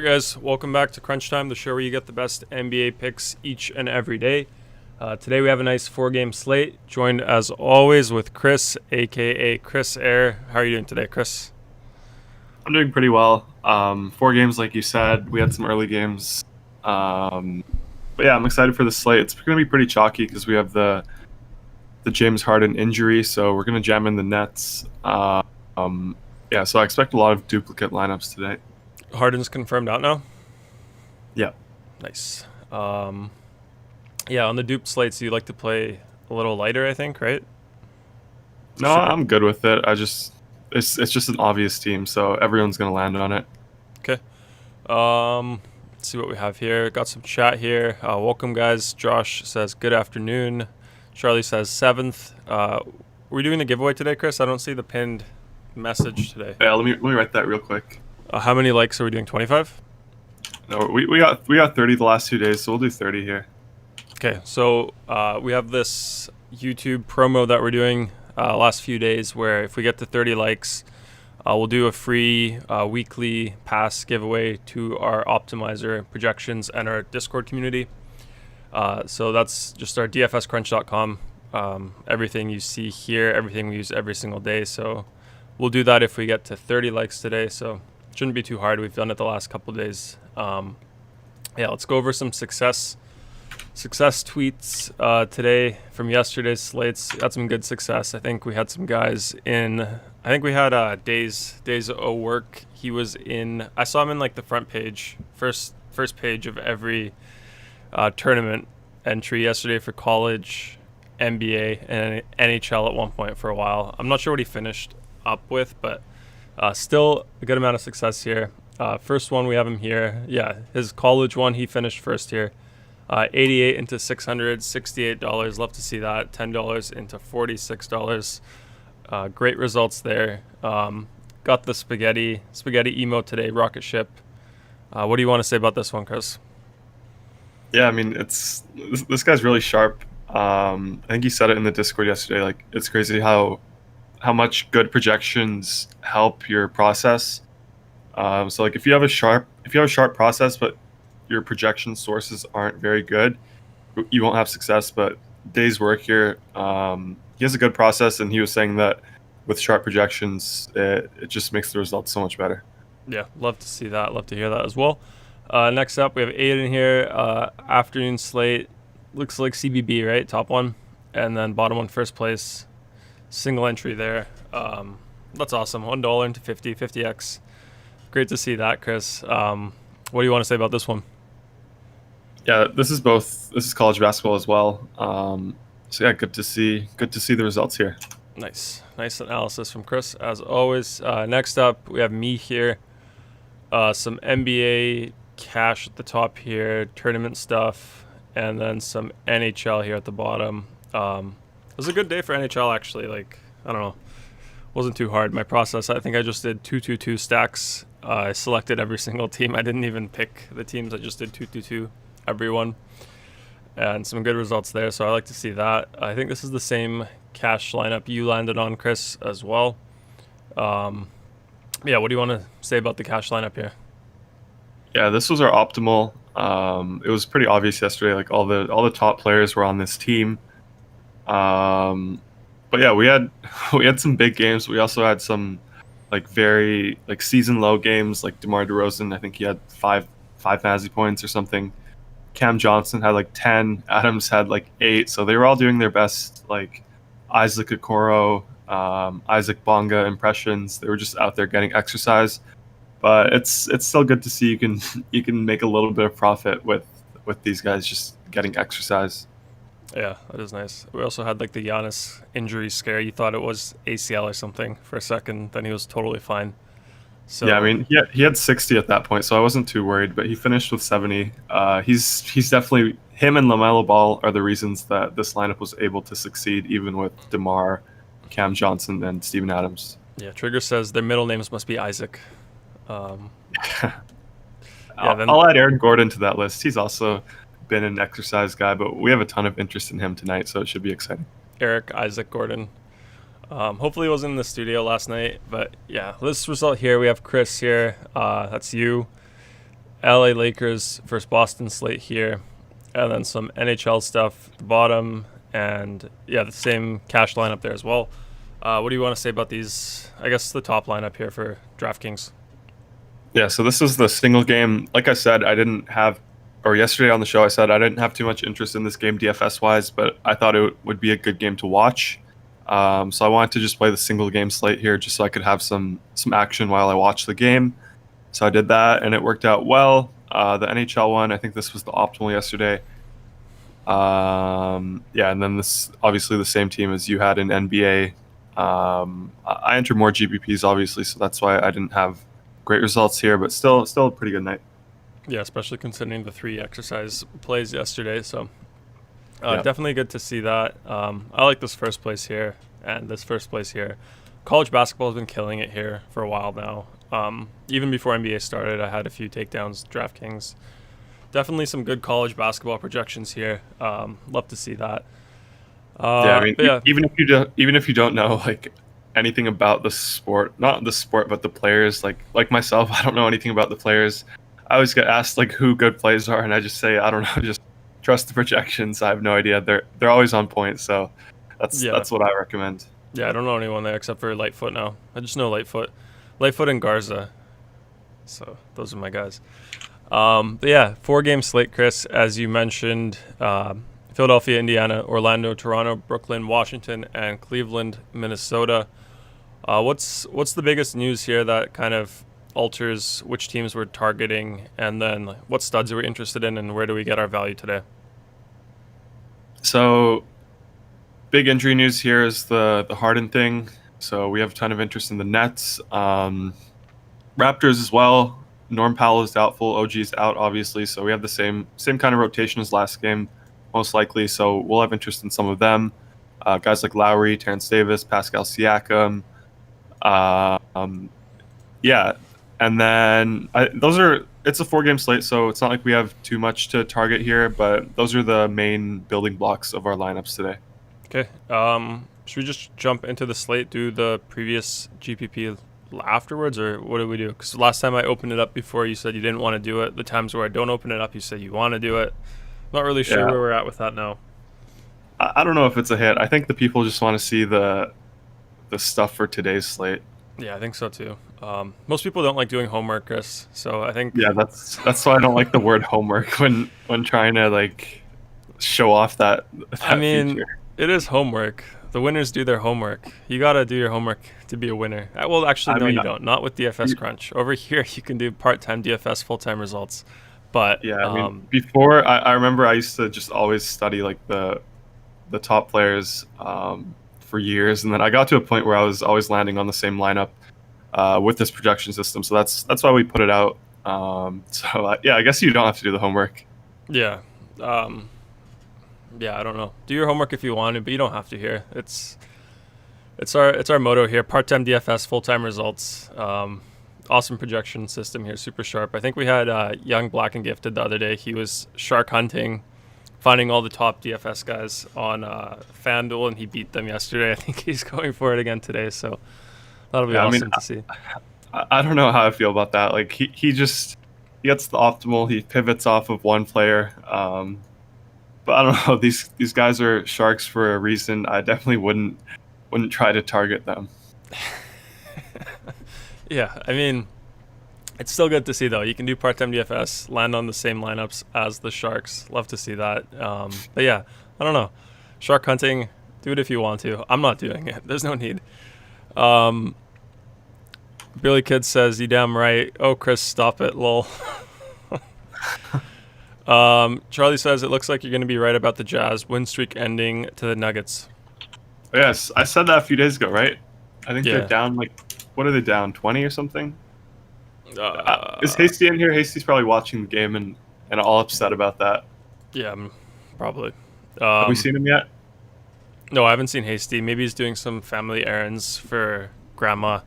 guys? Welcome back to Crunch Time, the show where you get the best NBA picks each and every day. Today we have a nice 4-game slate, joined as always with Chris, aka Chrissair. How are you doing today, Chris? I'm doing pretty well. 4 games, like you said. We had some early games. But yeah, I'm excited for the slate. It's going to be pretty chalky because we have the James Harden injury, so we're going to jam in the Nets. Yeah, so I expect a lot of duplicate lineups today. Harden's confirmed out now? Yeah. Nice. Yeah, on the dupe slates, you like to play a little lighter, I think, right? No, Sure. I'm good with it. It's just an obvious team, so everyone's going to land on it. Okay. Let's see what we have here. Got some chat here. Welcome, guys. Josh says, good afternoon. Charlie says, 7th. We're doing a giveaway today, Chris? I don't see the pinned message today. Yeah, let me write that real quick. How many likes are we doing? 25? No, we got 30 the last 2 days, so we'll do 30 here. Okay, so we have this YouTube promo that we're doing last few days where if we get to 30 likes, we'll do a free weekly pass giveaway to our optimizer projections and our Discord community. So that's just our dfscrunch.com. Everything you see here, everything we use every single day. So we'll do that if we get to 30 likes today. So it shouldn't be too hard. We've done it the last couple of days. Yeah, let's go over some success tweets today from yesterday's slates. Had some good success. I think we had some guys in. I think we had Days of Work. He was in. I saw him in like the front page, first page of every tournament entry yesterday for college, NBA, and NHL at one point for a while. I'm not sure what he finished up with, but still a good amount of success here. First one we have him here. Yeah, his college one, he finished first here. 88 into $600, $68. Love to see that. $10 into $46. Great results there. Got the spaghetti emote today, rocket ship. What do you want to say about this one, Chris? Yeah, I mean, this guy's really sharp. I think he said it in the Discord yesterday. Like, it's crazy how much good projections help your process. So like if you have a sharp process, but your projection sources aren't very good, you won't have success. But Day's work here, he has a good process, and he was saying that with sharp projections, it just makes the results so much better. Yeah, love to see that. Love to hear that as well. Next up, we have Aiden here. Afternoon slate. Looks like CBB, right? Top one. And then bottom one, first place. Single entry there. That's awesome. $1 into 50x. Great to see that, Chris. What do you want to say about this one? Yeah, this is college basketball as well. So yeah, good to see the results here. Nice analysis from Chris as always. Next up, we have me here. Some NBA cash at the top here, tournament stuff, and then some NHL here at the bottom. It was a good day for NHL actually. Like, I don't know, wasn't too hard. My process, I think I just did 2-2-2 stacks. I selected every single team. I didn't even pick the teams. I just did 2-2-2 everyone, and some good results there. So I like to see that. I think this is the same cash lineup you landed on, Chris, as well. Yeah, what do you want to say about the cash lineup here? Yeah, this was our optimal. It was pretty obvious yesterday. Like all the top players were on this team. But yeah, we had some big games. We also had some like very like season low games. Like DeMar DeRozan, I think he had five fantasy points or something. Cam Johnson had like 10. Adams had like 8. So they were all doing their best. Like Isaac Okoro, Isaac Bonga impressions. They were just out there getting exercise. But it's still good to see you can make a little bit of profit with these guys just getting exercise. Yeah, that is nice. We also had like the Giannis injury scare. You thought it was ACL or something for a second, then he was totally fine. So yeah, I mean, he had 60 at that point, so I wasn't too worried. But he finished with 70. He's definitely, him and LaMelo Ball are the reasons that this lineup was able to succeed, even with DeMar, Cam Johnson, and Steven Adams. Yeah, Trigger says their middle names must be Isaac. I'll add Aaron Gordon to that list. He's also been an exercise guy, but we have a ton of interest in him tonight, so it should be exciting. Eric Isaac Gordon. Hopefully he wasn't in the studio last night, but yeah, this result here, we have Chris here. That's you. LA Lakers versus Boston slate here, and then some NHL stuff at the bottom, and yeah, the same cash lineup there as well. What do you want to say about these? I guess the top lineup here for DraftKings. Yeah, so this is the single game. Like I said, yesterday on the show, I said I didn't have too much interest in this game DFS wise, but I thought it would be a good game to watch. So I wanted to just play the single game slate here just so I could have some action while I watch the game. So I did that, and it worked out well. The NHL one, I think this was the optimal yesterday. Yeah, and then this obviously the same team as you had in NBA. I entered more GPPs obviously, so that's why I didn't have great results here, but still a pretty good night. Yeah, especially considering the 3 exercise plays yesterday. So Yeah. definitely good to see that. I like this first place here and this first place here. College basketball has been killing it here for a while now. Even before NBA started, I had a few takedowns, DraftKings. Definitely some good college basketball projections here. Love to see that. Yeah, I mean, But yeah, even if you don't know like anything about the sport, not the sport, but the players, like myself, I don't know anything about the players. I always get asked like who good plays are, and I just say I don't know, just trust the projections. I have no idea. They're always on point, so that's what I recommend. yeah, I don't know anyone there except for Lightfoot now. I just know Lightfoot and Garza. So those are my guys. But yeah, 4-game slate, Chris, as you mentioned. Philadelphia, Indiana, Orlando, Toronto, Brooklyn, Washington, and Cleveland, Minnesota. What's the biggest news here that kind of alters which teams we're targeting, and then what studs are we interested in, and where do we get our value today? So, big injury news here is the Harden thing. So we have a ton of interest in the Nets, Raptors as well. Norm Powell is doubtful. OG is out, obviously. So we have the same kind of rotation as last game, most likely. So we'll have interest in some of them. Guys like Lowry, Terrence Davis, Pascal Siakam. Yeah, and then it's a 4-game slate, so it's not like we have too much to target here, but those are the main building blocks of our lineups today. Okay. Should we just jump into the slate, do the previous GPP afterwards, or what do we do? Because last time I opened it up before, you said you didn't want to do it. The times where I don't open it up, you said you want to do it. Not really sure Yeah. where we're at with that now. I don't know if it's a hit. I think the people just want to see the stuff for today's slate. Yeah, I think so too. Most people don't like doing homework, Chris. So I think Yeah, that's why I don't like the word homework when trying to like show off that I mean, feature. it is homework. The winners do their homework. You gotta do your homework to be a winner. Well, actually, I no, mean, you don't. Not with DFS Crunch. Over here, you can do part-time DFS, full-time results. But Yeah, I mean, before I remember I used to just always study like the top players for years, and then I got to a point where I was always landing on the same lineup with this projection system. So that's why we put it out. Yeah, I guess you don't have to do the homework. yeah, yeah, I don't know. Do your homework if you want to, but you don't have to here. It's our motto here: part-time DFS, full-time results. Awesome projection system here, super sharp. I think we had Young Black and Gifted the other day. He was shark hunting, finding all the top DFS guys on FanDuel, and he beat them yesterday. I think he's going for it again today, so that'll be awesome to see. I don't know how I feel about that. Like he gets the optimal. He pivots off of one player. But I don't know. These guys are sharks for a reason. I definitely wouldn't try to target them. Yeah, I mean, it's still good to see, though. You can do part-time DFS, land on the same lineups as the Sharks. Love to see that. But yeah, I don't know. Shark hunting, do it if you want to. I'm not doing it. There's no need. Billy Kid says, you damn right. Oh, Chris, stop it, lol. Charlie says, it looks like you're going to be right about the Jazz. Win streak ending to the Nuggets. Yes, I said that a few days ago, right? I think Yeah. they're down what are they down, 20 or something? Is Hasty in here? Hasty's probably watching the game and all upset about that. Yeah, probably. Have we seen him yet? No, I haven't seen Hasty. Maybe he's doing some family errands for grandma.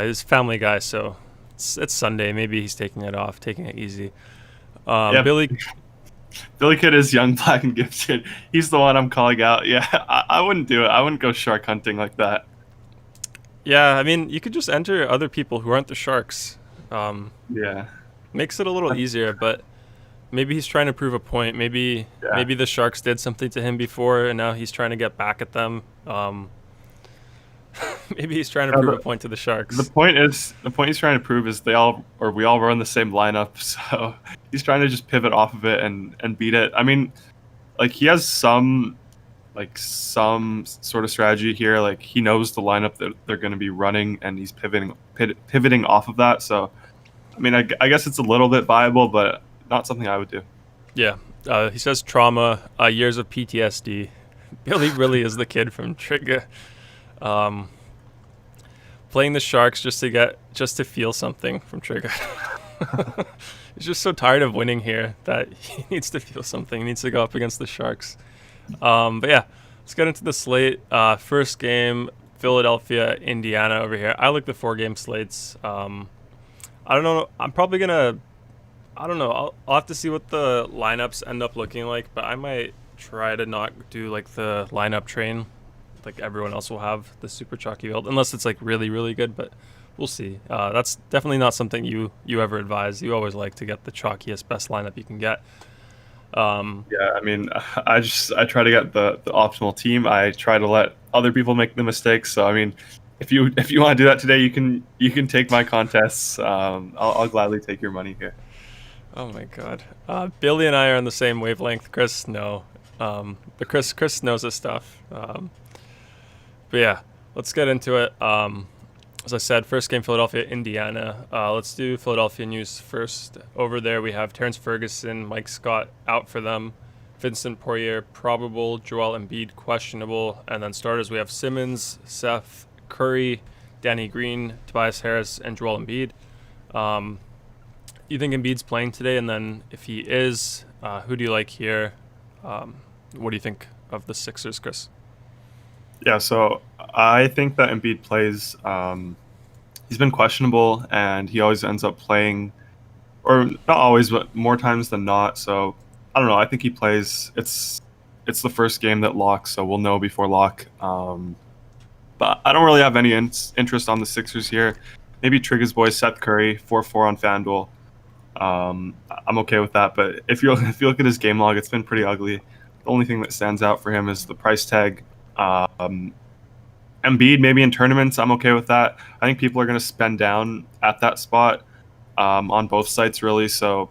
He's a family guy, so it's Sunday. Maybe he's taking it off, taking it easy. Yeah. Billy Kid is Young, Black, and Gifted. He's the one I'm calling out. Yeah, I wouldn't do it. I wouldn't go shark hunting like that. Yeah, I mean, you could just enter other people who aren't the Sharks. Yeah. makes it a little easier, but maybe he's trying to prove a point. Yeah. Maybe the Sharks did something to him before, and now he's trying to get back at them. Maybe he's trying to No, prove the, a point to the the Sharks. point he's trying to prove is we all run the same lineup, so he's trying to just pivot off of it and beat it. I mean, like he has some sort of strategy here. Like he knows the lineup that they're going to be running, and he's pivoting off of that. So, I mean, I guess it's a little bit viable, but not something I would do. Yeah, he says trauma, years of PTSD. Billy really is the kid from Trigger. Playing the Sharks just to feel something from Trigger. He's just so tired of winning here that he needs to feel something. He needs to go up against the Sharks. But yeah, let's get into the slate. First game, Philadelphia, Indiana over here. I like the 4-game slates. I don't know. I don't know. I'll have to see what the lineups end up looking like, but I might try to not do like the lineup train like everyone else will have the super chalky build, unless it's like really, really good, but we'll see. That's definitely not something you ever advise. You always like to get the chalkiest, best lineup you can get. Yeah, I mean, I try to get the optimal team. I try to let other people make the mistakes. So I mean, if you want to do that today, you can take my contests. I'll gladly take your money here. Oh my god, Billy and I are on the same wavelength. Chris, no, but Chris knows his stuff. But yeah, let's get into it. As I said, first game, Philadelphia, Indiana. Let's do Philadelphia news first. Over there, we have Terrence Ferguson, Mike Scott out for them. Vincent Poirier, probable. Joel Embiid, questionable. And then starters, we have Simmons, Seth Curry, Danny Green, Tobias Harris, and Joel Embiid. You think Embiid's playing today? And then if he is, who do you like here? What do you think of the Sixers, Chris? Yeah, so I think that Embiid plays. He's been questionable, and he always ends up playing, or not always, but more times than not. So I don't know. I think he plays. It's the first game that locks, so we'll know before lock. But I don't really have any interest on the Sixers here. Maybe Trigger's boy Seth Curry, 4-4 on FanDuel. I'm okay with that. But if you look at his game log, it's been pretty ugly. The only thing that stands out for him is the price tag. Embiid, maybe in tournaments, I'm okay with that. I think people are going to spend down at that spot on both sites, really. So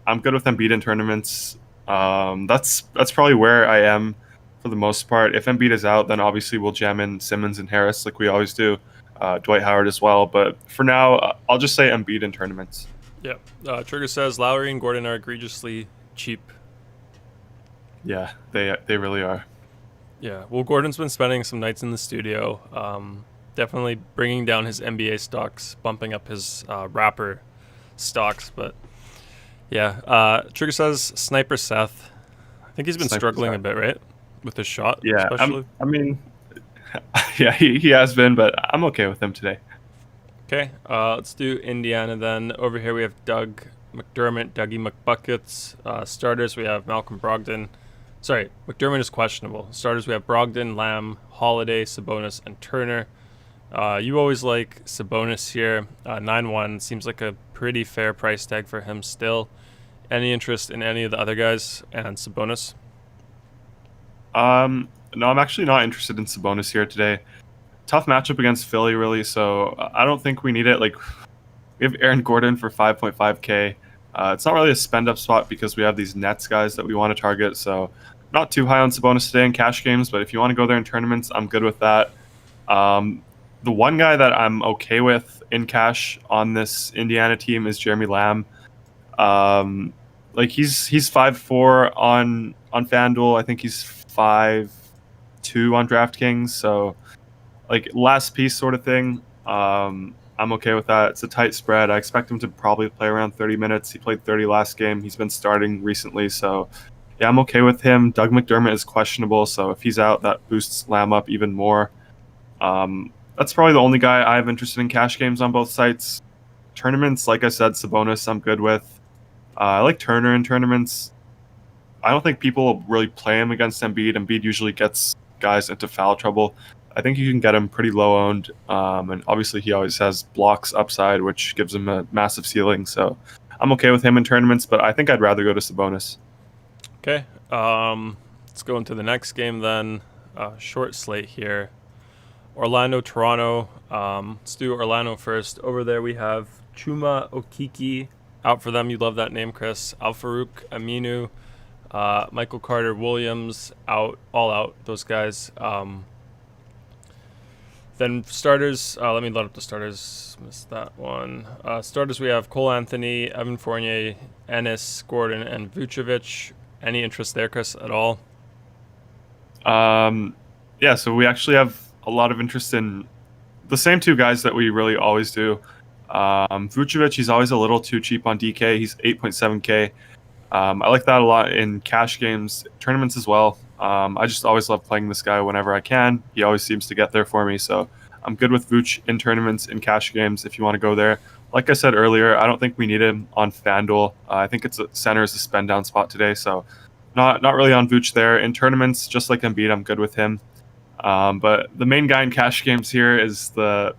I'm good with Embiid in tournaments. That's probably where I am for the most part. If Embiid is out, then obviously we'll jam in Simmons and Harris like we always do. Dwight Howard as well. But for now, I'll just say Embiid in tournaments. Yeah. Trigger says Lowry and Gordon are egregiously cheap. Yeah, they really are. Yeah, well, Gordon's been spending some nights in the studio, definitely bringing down his NBA stocks, bumping up his rapper stocks. But yeah, Trigger says Sniper Seth. I think he's been struggling a bit, right, with his shot. Yeah, especially. I mean, yeah, he has been, but I'm okay with him today. Okay, let's do Indiana then. Over here we have Doug McDermott, Dougie McBuckets. Starters, we have Malcolm Brogdon. Sorry, McDermott is questionable. Starters, we have Brogdon, Lamb, Holiday, Sabonis, and Turner. You always like Sabonis here. 9-1 seems like a pretty fair price tag for him still. Any interest in any of the other guys and Sabonis? No, I'm actually not interested in Sabonis here today. Tough matchup against Philly, really, so I don't think we need it. Like, we have Aaron Gordon for 5.5K. It's not really a spend-up spot because we have these Nets guys that we want to target, so not too high on Sabonis today in cash games, but if you want to go there in tournaments, I'm good with that. The one guy that I'm okay with in cash on this Indiana team is Jeremy Lamb. Like he's 5'4" on FanDuel. I think he's 5'2" on DraftKings. So like last piece sort of thing. I'm okay with that. It's a tight spread. I expect him to probably play around 30 minutes. He played 30 last game. He's been starting recently, so yeah, I'm okay with him. Doug McDermott is questionable, so if he's out, that boosts Lamb up even more. That's probably the only guy I have interested in cash games on both sites. Tournaments, like I said, Sabonis I'm good with. I like Turner in tournaments. I don't think people really play him against Embiid. Embiid usually gets guys into foul trouble. I think you can get him pretty low owned, and obviously he always has blocks upside, which gives him a massive ceiling. So I'm okay with him in tournaments, but I think I'd rather go to Sabonis. Okay. Let's go into the next game then. Short slate here. Orlando, Toronto. Let's do Orlando first. Over there we have Chuma Okiki out for them. You love that name, Chris. Al-Farouq Aminu, Michael Carter Williams out, all out. Those guys. Then starters. Let me load up the starters. Missed that one. Starters we have Cole Anthony, Evan Fournier, Ennis, Gordon, and Vucevic. Any interest there, Chris, at all? Yeah. So we actually have a lot of interest in the same two guys that we really always do. Vucevic, he's always a little too cheap on DK. He's 8.7K. I like that a lot in cash games, tournaments as well. I just always love playing this guy whenever I can. He always seems to get there for me. So I'm good with Vooch in tournaments, in cash games, if you want to go there. Like I said earlier, I don't think we need him on FanDuel. I think center is a spend down spot today. So not really on Vooch there. In tournaments, just like Embiid, I'm good with him. But the main guy in cash games here is the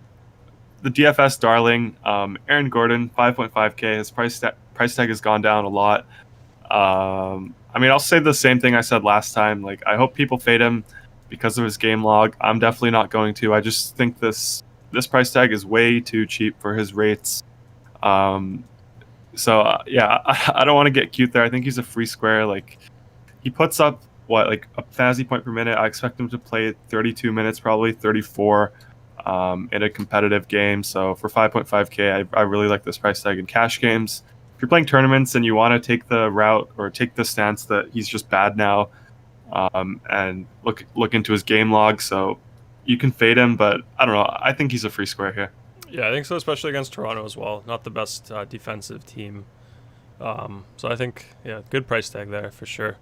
DFS darling, Aaron Gordon, 5.5K. His price tag has gone down a lot. I mean, I'll say the same thing I said last time. Like, I hope people fade him because of his game log. I'm definitely not going to. I just think this price tag is way too cheap for his rates. Yeah, I don't want to get cute there. I think he's a free square. Like, he puts up like a fantasy point per minute. I expect him to play 32 minutes, probably 34, in a competitive game. So for 5.5K, I really like this price tag in cash games. If you're playing tournaments and you want to take the route or take the stance that he's just bad now, and look into his game log, so you can fade him. But I don't know. I think he's a free square here. Yeah, I think so, especially against Toronto as well. Not the best defensive team. So I think, yeah, good price tag there for sure.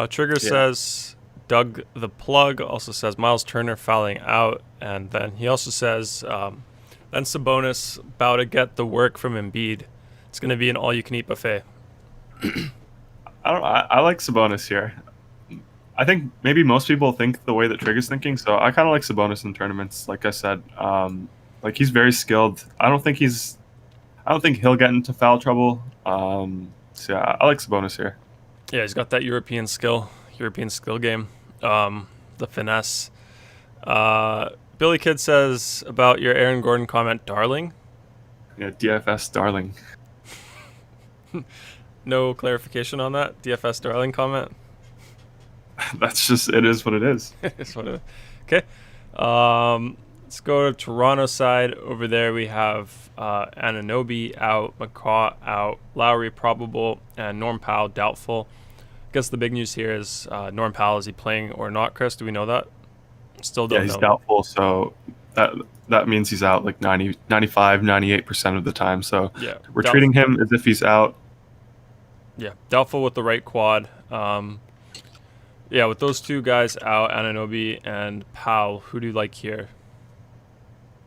Trigger says Doug the Plug, also says Miles Turner fouling out, and then he also says then Sabonis about to get the work from Embiid. It's going to be an all-you-can-eat buffet. I like Sabonis here. I think maybe most people think the way that Trigger's thinking, so I kind of like Sabonis in tournaments. Like I said, like he's very skilled. I don't think he'll get into foul trouble. So yeah, I like Sabonis here. Yeah, he's got that European skill game, the finesse. Billy Kid says about your Aaron Gordon comment, darling. Yeah, DFS darling. No clarification on that DFS darling comment. That's just, it is what it is. It's what it is. Okay. Let's go to Toronto side. Over there we have Anunoby out, McCaw out, Lowry probable, and Norm Powell doubtful. I guess the big news here is Norm Powell, is he playing or not, Chris? Do we know that? Still don't know. Yeah, he's doubtful, so that means he's out like 90, 95, 98% of the time. So yeah, we're treating him as if he's out. Yeah, doubtful with the right quad. Yeah, with those two guys out, Anunoby and Powell, who do you like here?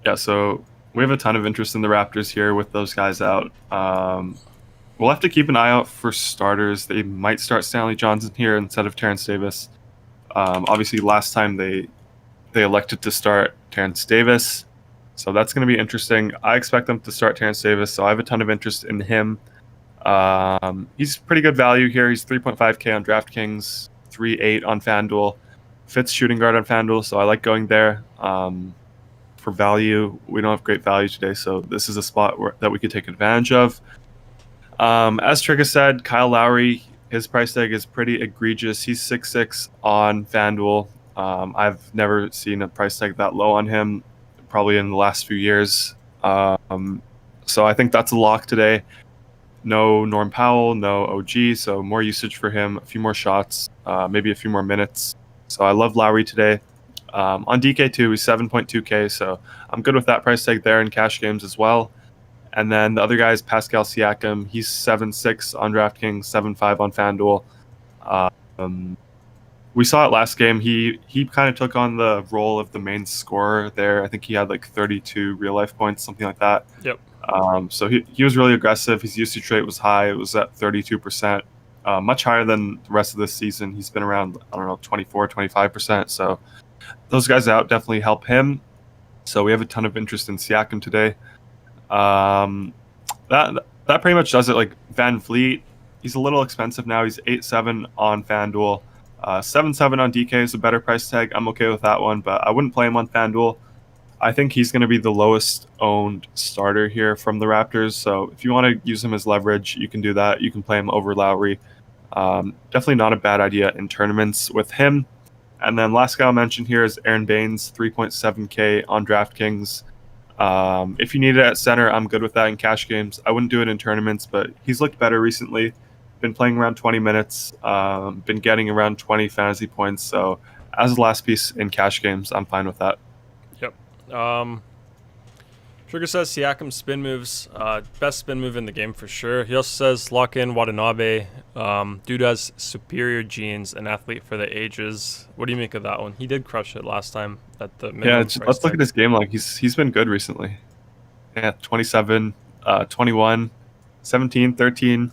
Yeah, so we have a ton of interest in the Raptors here with those guys out. We'll have to keep an eye out for starters. They might start Stanley Johnson here instead of Terrence Davis. Obviously, last time they elected to start Terrence Davis, so that's going to be interesting. I expect them to start Terrence Davis, so I have a ton of interest in him. He's pretty good value here. He's 3.5K on DraftKings, 3.8 on FanDuel. Fits shooting guard on FanDuel, so I like going there. For value, we don't have great value today, so this is a spot that we could take advantage of. As Trigger said, Kyle Lowry, his price tag is pretty egregious. He's 6.6 on FanDuel. I've never seen a price tag that low on him, probably in the last few years. So I think that's a lock today. No Norm Powell, no OG, so more usage for him, a few more shots, maybe a few more minutes. So I love Lowry today. On DK2, he's 7.2K, so I'm good with that price tag there in cash games as well. And then the other guy is Pascal Siakam. He's 7.6 on DraftKings, 7.5 on FanDuel. We saw it last game. He kind of took on the role of the main scorer there. I think he had like 32 real-life points, something like that. Yep. So he was really aggressive. His usage rate was high. It was at 32%, much higher than the rest of this season. He's been around, 24, 25%. So those guys out definitely help him. So we have a ton of interest in Siakam today. that pretty much does it. Like Van Vliet, he's a little expensive now. He's 8-7 on FanDuel. 7-7 on DK is a better price tag. I'm okay with that one, but I wouldn't play him on FanDuel. I think he's going to be the lowest owned starter here from the Raptors. So if you want to use him as leverage, you can do that. You can play him over Lowry. Definitely not a bad idea in tournaments with him. And then last guy I'll mention here is Aaron Baines, 3.7K on DraftKings. If you need it at center, I'm good with that in cash games. I wouldn't do it in tournaments, but he's looked better recently. Been playing around 20 minutes, been getting around 20 fantasy points. So as a last piece in cash games, I'm fine with that. Yep. Trigger says Siakam spin moves, best spin move in the game for sure. He also says lock in Watanabe. Dude has superior genes, an athlete for the ages. What do you make of that one? He did crush it last time at the minimum price let's look tag. at his game log. He's been good recently. Yeah, 27, 21, 17, 13.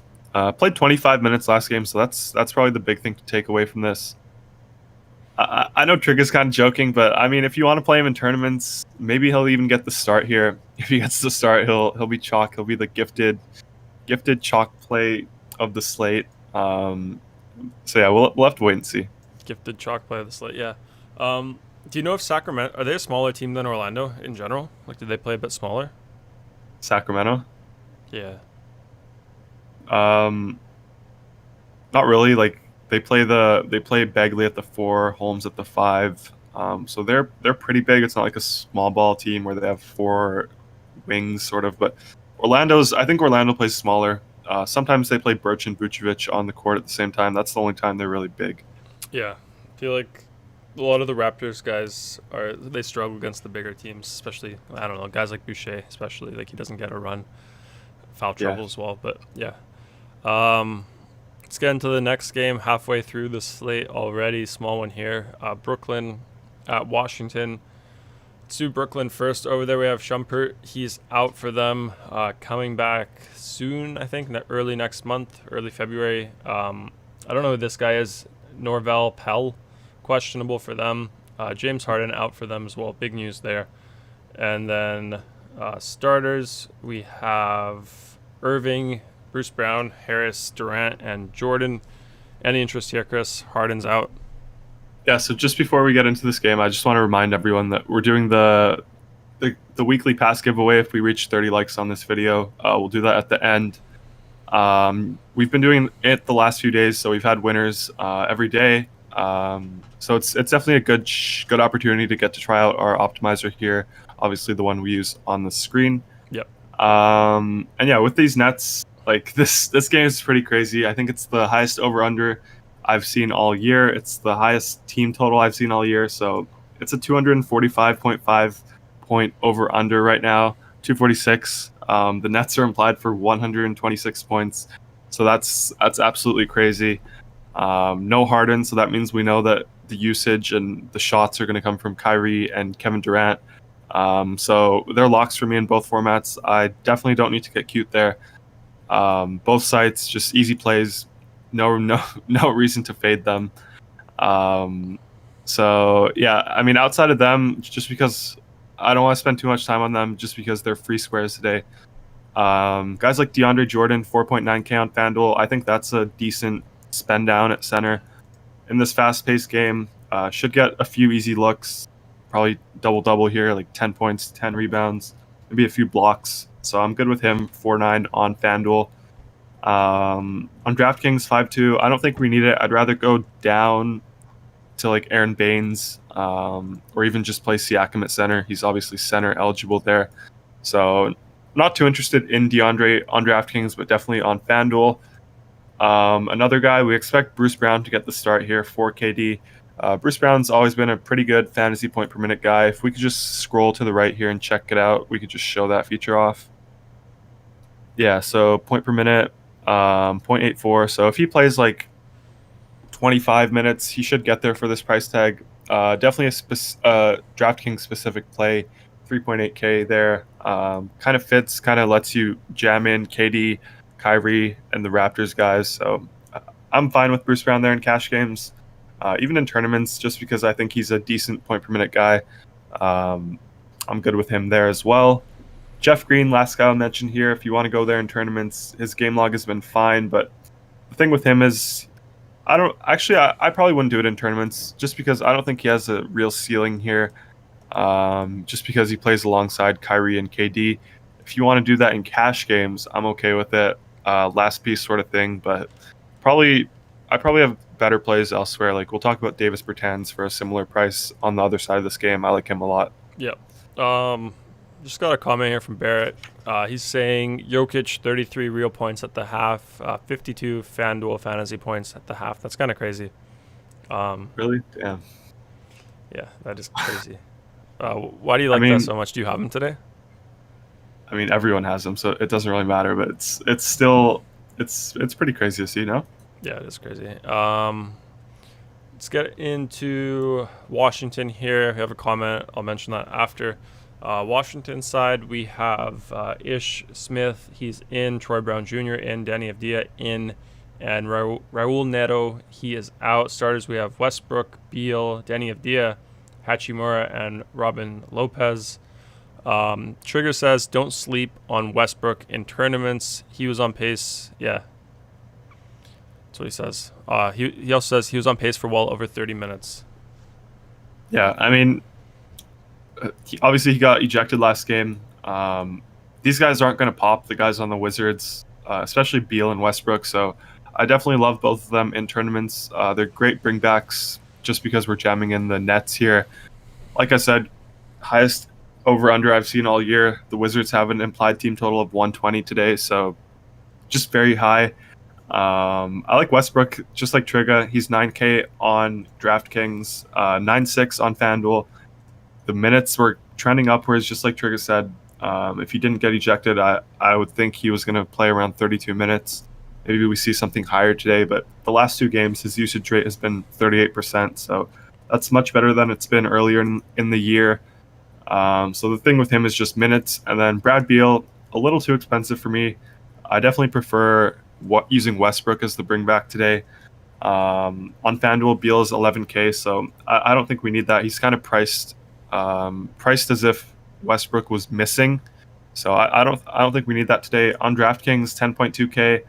Played 25 minutes last game, so that's probably the big thing to take away from this. I know Trigger's kind of joking, but I mean, if you want to play him in tournaments, maybe he'll even get the start here. If he gets the start, he'll be chalk. He'll be the gifted chalk play of the slate. So yeah, we'll have to wait and see. Gifted chalk play of the slate, yeah. Do you know if Sacramento, are they a smaller team than Orlando in general? Like, did they play a bit smaller? Sacramento? Yeah. Not really. Like they play Bagley at the 4, Holmes at the 5. So they're pretty big. It's not like a small ball team where they have 4 wings sort of. But I think Orlando plays smaller. Sometimes they play Birch and Vucevic on the court at the same time. That's the only time they're really big. Yeah, I feel like a lot of the Raptors guys they struggle against the bigger teams, especially, I don't know, guys like Boucher, especially, like he doesn't get a run, foul trouble as well. But yeah, let's get into the next game. Halfway through the slate already, small one here. Brooklyn at Washington. Let's do Brooklyn first. Over there we have Shumpert. He's out for them, coming back soon, I think, early next month, early February. I don't know who this guy is. Norvel Pell, questionable for them. James Harden out for them as well. Big news there. And then starters, we have Irving, Bruce Brown, Harris, Durant, and Jordan. Any interest here, Chris? Harden's out. Yeah, so just before we get into this game, I just want to remind everyone that we're doing the weekly pass giveaway. If we reach 30 likes on this video, we'll do that at the end. We've been doing it the last few days, so we've had winners every day. So it's definitely a good opportunity to get to try out our optimizer here. Obviously, the one we use on the screen. Yep. And yeah, with these nets, like this game is pretty crazy. I think it's the highest over/under I've seen all year. It's the highest team total I've seen all year. So it's a 245.5 point over/under right now. 246. The Nets are implied for 126 points, so that's absolutely crazy. No Harden, so that means we know that the usage and the shots are going to come from Kyrie and Kevin Durant. So they're locks for me in both formats. I definitely don't need to get cute there. Both sites, just easy plays. No reason to fade them. So yeah, I mean, outside of them, just because I don't want to spend too much time on them, just because they're free squares today. Guys like DeAndre Jordan, 4.9K on FanDuel. I think that's a decent spend down at center in this fast-paced game. Should get a few easy looks, probably double here, like 10 points, 10 rebounds, maybe a few blocks. So I'm good with him. 4.9 on FanDuel. On DraftKings 5.2, I don't think we need it. I'd rather go down to like Aaron Baines, or even just play Siakam at center. He's obviously center eligible there. So not too interested in DeAndre on DraftKings, but definitely on FanDuel. Another guy, we expect Bruce Brown to get the start here, 4KD. Bruce Brown's always been a pretty good fantasy point per minute guy. If we could just scroll to the right here and check it out, we could just show that feature off. Yeah, so point per minute, 0.84. So if he plays like 25 minutes, he should get there for this price tag. Definitely a DraftKings specific play, 3.8K there. Kind of fits, kind of lets you jam in KD, Kyrie, and the Raptors guys. So I'm fine with Bruce Brown there in cash games, even in tournaments, just because I think he's a decent point per minute guy. I'm good with him there as well. Jeff Green, last guy I'll mention here. If you want to go there in tournaments, his game log has been fine, but the thing with him is I probably wouldn't do it in tournaments just because I don't think he has a real ceiling here. Just because he plays alongside Kyrie and KD. If you want to do that in cash games, I'm okay with it. Last piece sort of thing, but I probably have better plays elsewhere. Like we'll talk about Davis Bertans for a similar price on the other side of this game. I like him a lot. Yep. Just got a comment here from Barrett. He's saying Jokic 33 real points at the half, 52 FanDuel fantasy points at the half. That's kind of crazy. Really? Damn. Yeah, that is crazy. Why do you like that so much? Do you have him today? I mean, everyone has them, so it doesn't really matter. But it's still pretty crazy to see, no? Yeah, it is crazy. Let's get into Washington here. We have a comment. I'll mention that after. Washington side, we have Ish Smith. He's in. Troy Brown Jr. in. Danny Avdija in. And Raul Neto, he is out. Starters, we have Westbrook, Beal, Danny Avdija, Hachimura, and Robin Lopez. Trigger says, don't sleep on Westbrook in tournaments. He was on pace. Yeah. That's what he says. He also says he was on pace for well over 30 minutes. Yeah, I mean, obviously he got ejected last game. These guys aren't going to pop, the guys on the Wizards, especially Beal and Westbrook. So I definitely love both of them in tournaments. They're great bringbacks just because we're jamming in the Nets here. Like I said, highest over-under I've seen all year. The Wizards have an implied team total of 120 today, so just very high. I like Westbrook, just like Trigga. He's 9K on DraftKings, 9.6 on FanDuel. The minutes were trending upwards, just like Trigga said. If he didn't get ejected, I would think he was going to play around 32 minutes. Maybe we see something higher today, but the last two games, his usage rate has been 38%, so that's much better than it's been earlier in the year. So the thing with him is just minutes. And then Brad Beal, a little too expensive for me. I definitely prefer using Westbrook as the bring back today. On FanDuel, Beal is 11K, so I don't think we need that. He's kind of priced as if Westbrook was missing. So I don't think we need that today. On DraftKings, 10.2K.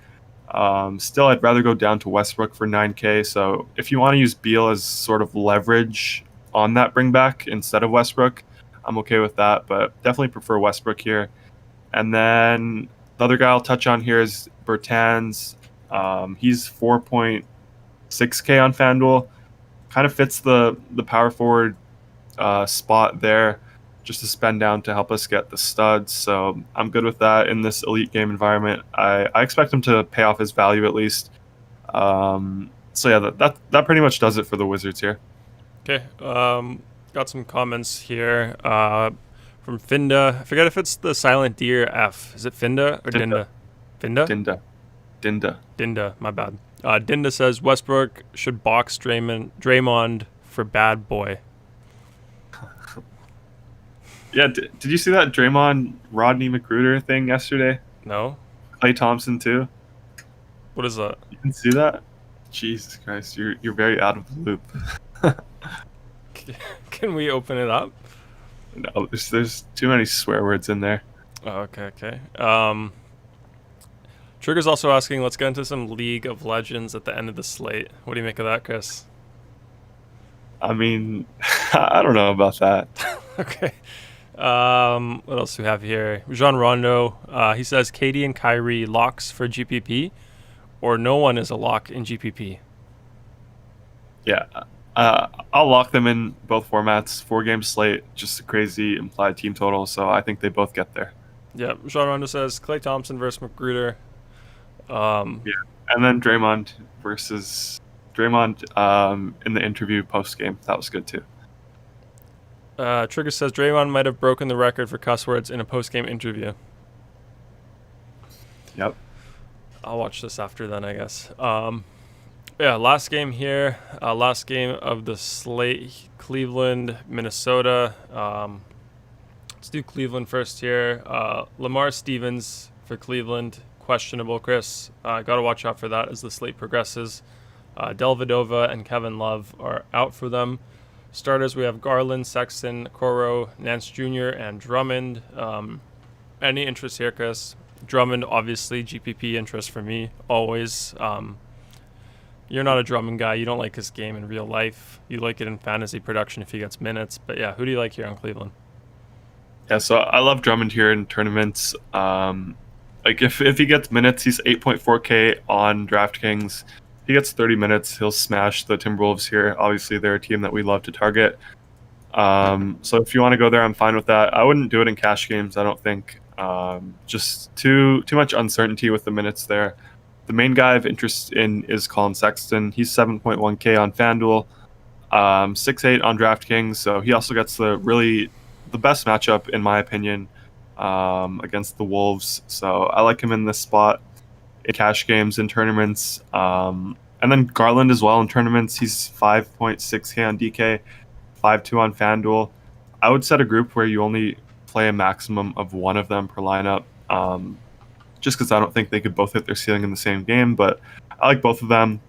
Still, I'd rather go down to Westbrook for 9K. So if you want to use Beal as sort of leverage on that bring back instead of Westbrook, I'm okay with that, but definitely prefer Westbrook here. And then the other guy I'll touch on here is Bertans. He's 4.6K on FanDuel. Kind of fits the power forward spot there, just to spend down to help us get the studs. So I'm good with that in this elite game environment. I expect him to pay off his value at least. So yeah, that pretty much does it for the Wizards here. Okay. Got some comments here from Finda. I forget if it's the silent D or F. Is it Finda or Dinda? Finda? Dinda, my bad. Dinda says Westbrook should box Draymond for bad boy. Yeah, did you see that Draymond Rodney McGruder thing yesterday? No. Klay Thompson too. What is that? You didn't see that? Jesus Christ, you're very out of the loop. Can we open it up? No, there's too many swear words in there. Oh, okay. Trigger's also asking, let's get into some League of Legends at the end of the slate. What do you make of that, Chris? I mean, I don't know about that. Okay. What else do we have here? Jean Rondo, he says KD and Kyrie locks for GPP, or no one is a lock in GPP. Yeah, I'll lock them in both formats. 4-game slate, just a crazy implied team total, so I think they both get there. Yeah, Jean Rondo says Klay Thompson versus McGruder. Yeah, and then Draymond in the interview post game. That was good too. Trigger says Draymond might have broken the record for cuss words in a post-game interview. Yep. I'll watch this after then, I guess. Yeah, last game here. Last game of the slate. Cleveland, Minnesota. Let's do Cleveland first here. Lamar Stevens for Cleveland. Questionable, Chris. Got to watch out for that as the slate progresses. Delvedova and Kevin Love are out for them. Starters, we have Garland, Sexton, Coro, Nance Jr., and Drummond. Any interest here, Chris? Drummond, obviously, GPP interest for me, always. You're not a Drummond guy. You don't like his game in real life. You like it in fantasy production if he gets minutes. But yeah, who do you like here on Cleveland? Yeah, so I love Drummond here in tournaments. Like if he gets minutes, he's 8.4K on DraftKings. If he gets 30 minutes, he'll smash the Timberwolves here. Obviously, they're a team that we love to target. So if you want to go there, I'm fine with that. I wouldn't do it in cash games, I don't think. Just too much uncertainty with the minutes there. The main guy of interest in is Colin Sexton. He's 7.1K on FanDuel, 6.8 on DraftKings. So he also gets the best matchup, in my opinion, against the Wolves. So I like him in this spot in cash games, in tournaments. And then Garland as well in tournaments. He's 5.6K on DK, 5.2 on FanDuel. I would set a group where you only play a maximum of one of them per lineup, just because I don't think they could both hit their ceiling in the same game. But I like both of them.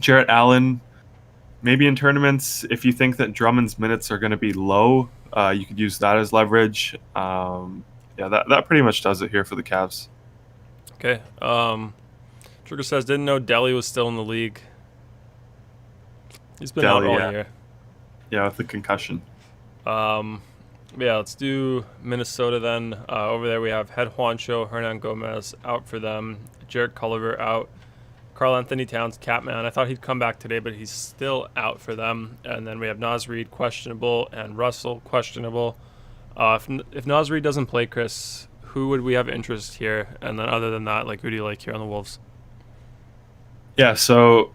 Jarrett Allen, maybe in tournaments, if you think that Drummond's minutes are going to be low, you could use that as leverage. Yeah, that pretty much does it here for the Cavs. Okay. Trigger says, didn't know Delhi was still in the league. He's been out all year. Yeah, with the concussion. Yeah, let's do Minnesota then. Over there we have Head Juancho, Hernan Gomez out for them. Jarrett Culver out. Karl Anthony Towns, Catman. I thought he'd come back today, but he's still out for them. And then we have Naz Reid, questionable, and Russell, questionable. If Naz Reid doesn't play, Chris, who would we have interest here? And then other than that, like, who do you like here on the Wolves? Yeah, so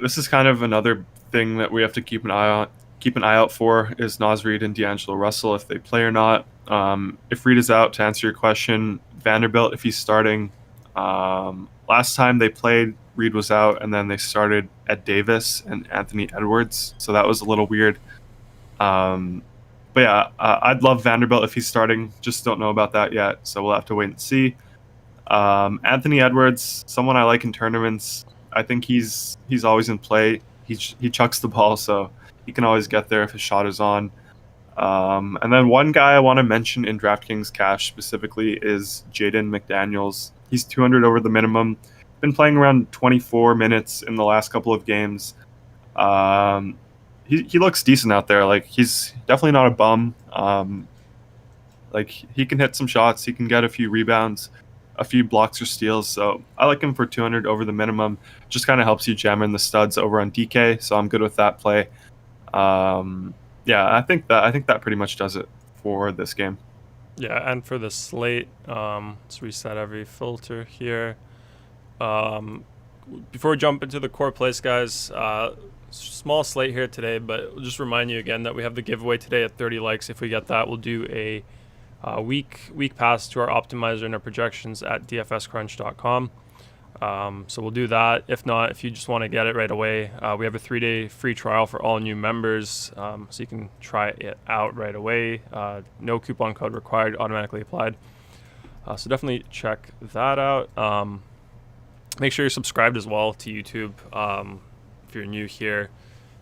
this is kind of another thing that we have to keep an eye out for is Naz Reid and D'Angelo Russell, if they play or not. If Reid is out, to answer your question, Vanderbilt, if he's starting. Last time they played, Reid was out, and then they started Ed Davis and Anthony Edwards, so that was a little weird. But yeah, I'd love Vanderbilt if he's starting. Just don't know about that yet, so we'll have to wait and see. Anthony Edwards, someone I like in tournaments. I think he's always in play. He chucks the ball, so he can always get there if his shot is on. And then one guy I want to mention in DraftKings Cash specifically is Jaden McDaniels. He's 200 over the minimum. Been playing around 24 minutes in the last couple of games. He looks decent out there. Like, he's definitely not a bum. Like, he can hit some shots. He can get a few rebounds, a few blocks or steals. So I like him for 200 over the minimum. Just kind of helps you jam in the studs over on DK. So I'm good with that play. Yeah, I think that pretty much does it for this game. Yeah, and for the slate, let's reset every filter here. Before we jump into the core plays, guys, small slate here today, but we'll just remind you again that we have the giveaway today at 30 likes. If we get that, we'll do a week pass to our optimizer and our projections at dfscrunch.com. So we'll do that. If not, if you just want to get it right away, we have a 3-day free trial for all new members, so you can try it out right away. No coupon code required, automatically applied. So definitely check that out. Make sure you're subscribed as well to YouTube. If you're new here,